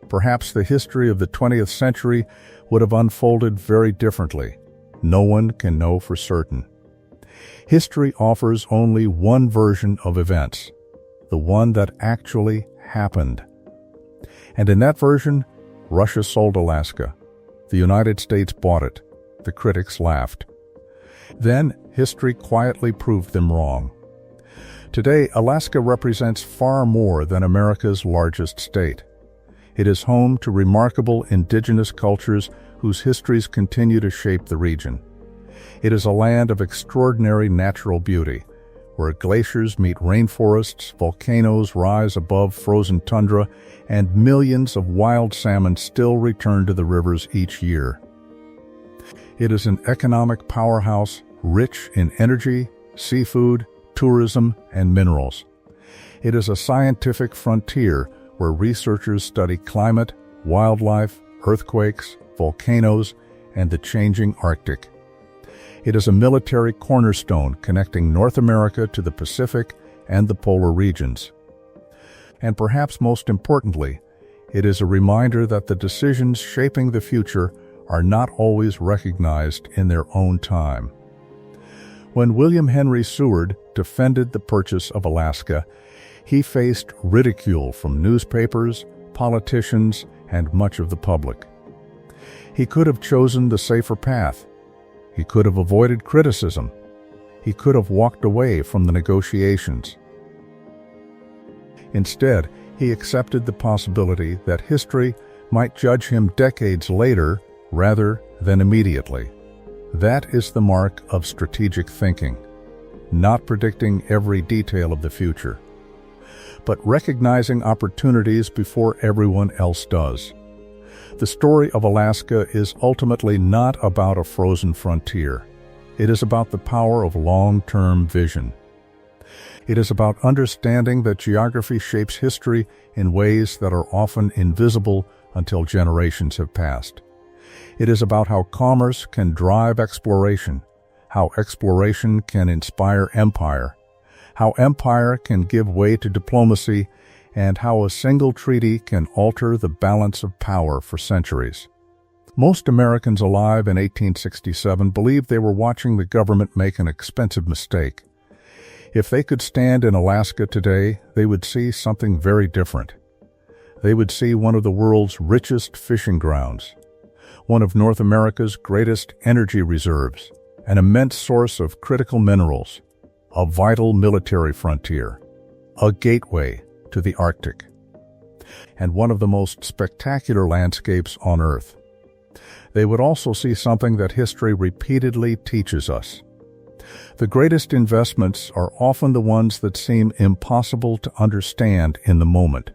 Perhaps the history of the 20th century would have unfolded very differently. No one can know for certain. History offers only one version of events, the one that actually happened. And in that version, Russia sold Alaska. The United States bought it. The critics laughed. Then history quietly proved them wrong. Today, Alaska represents far more than America's largest state. It is home to remarkable indigenous cultures whose histories continue to shape the region. It is a land of extraordinary natural beauty, where glaciers meet rainforests, volcanoes rise above frozen tundra, and millions of wild salmon still return to the rivers each year. It is an economic powerhouse rich in energy, seafood, tourism, and minerals. It is a scientific frontier where researchers study climate, wildlife, earthquakes, volcanoes, and the changing Arctic. It is a military cornerstone connecting North America to the Pacific and the polar regions. And perhaps most importantly, it is a reminder that the decisions shaping the future are not always recognized in their own time. When William Henry Seward defended the purchase of Alaska, he faced ridicule from newspapers, politicians, and much of the public. He could have chosen the safer path. He could have avoided criticism. He could have walked away from the negotiations. Instead, he accepted the possibility that history might judge him decades later rather than immediately. That is the mark of strategic thinking, not predicting every detail of the future, but recognizing opportunities before everyone else does. The story of Alaska is ultimately not about a frozen frontier. It is about the power of long-term vision. It is about understanding that geography shapes history in ways that are often invisible until generations have passed. It is about how commerce can drive exploration, how exploration can inspire empire, how empire can give way to diplomacy, and how a single treaty can alter the balance of power for centuries. Most Americans alive in 1867 believed they were watching the government make an expensive mistake. If they could stand in Alaska today, they would see something very different. They would see one of the world's richest fishing grounds, one of North America's greatest energy reserves, an immense source of critical minerals, a vital military frontier, a gateway to the Arctic, and one of the most spectacular landscapes on Earth. They would also see something that history repeatedly teaches us. The greatest investments are often the ones that seem impossible to understand in the moment.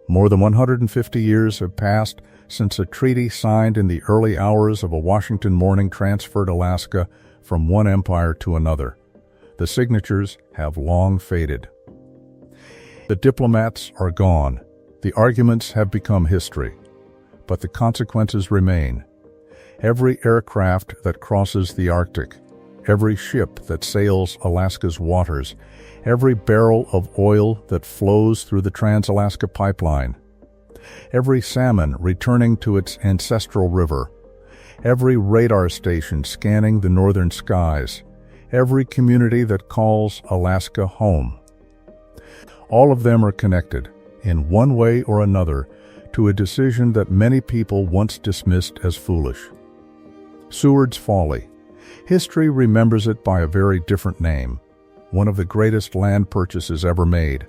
More than 150 years have passed since a treaty signed in the early hours of a Washington morning transferred Alaska from one empire to another. The signatures have long faded. The diplomats are gone. The arguments have become history. But the consequences remain. Every aircraft that crosses the Arctic, every ship that sails Alaska's waters, every barrel of oil that flows through the Trans-Alaska Pipeline, every salmon returning to its ancestral river, every radar station scanning the northern skies, every community that calls Alaska home. All of them are connected, in one way or another, to a decision that many people once dismissed as foolish. Seward's Folly. History remembers it by a very different name, one of the greatest land purchases ever made,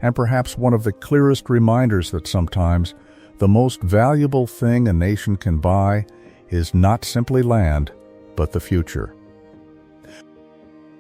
and perhaps one of the clearest reminders that sometimes the most valuable thing a nation can buy is not simply land, but the future.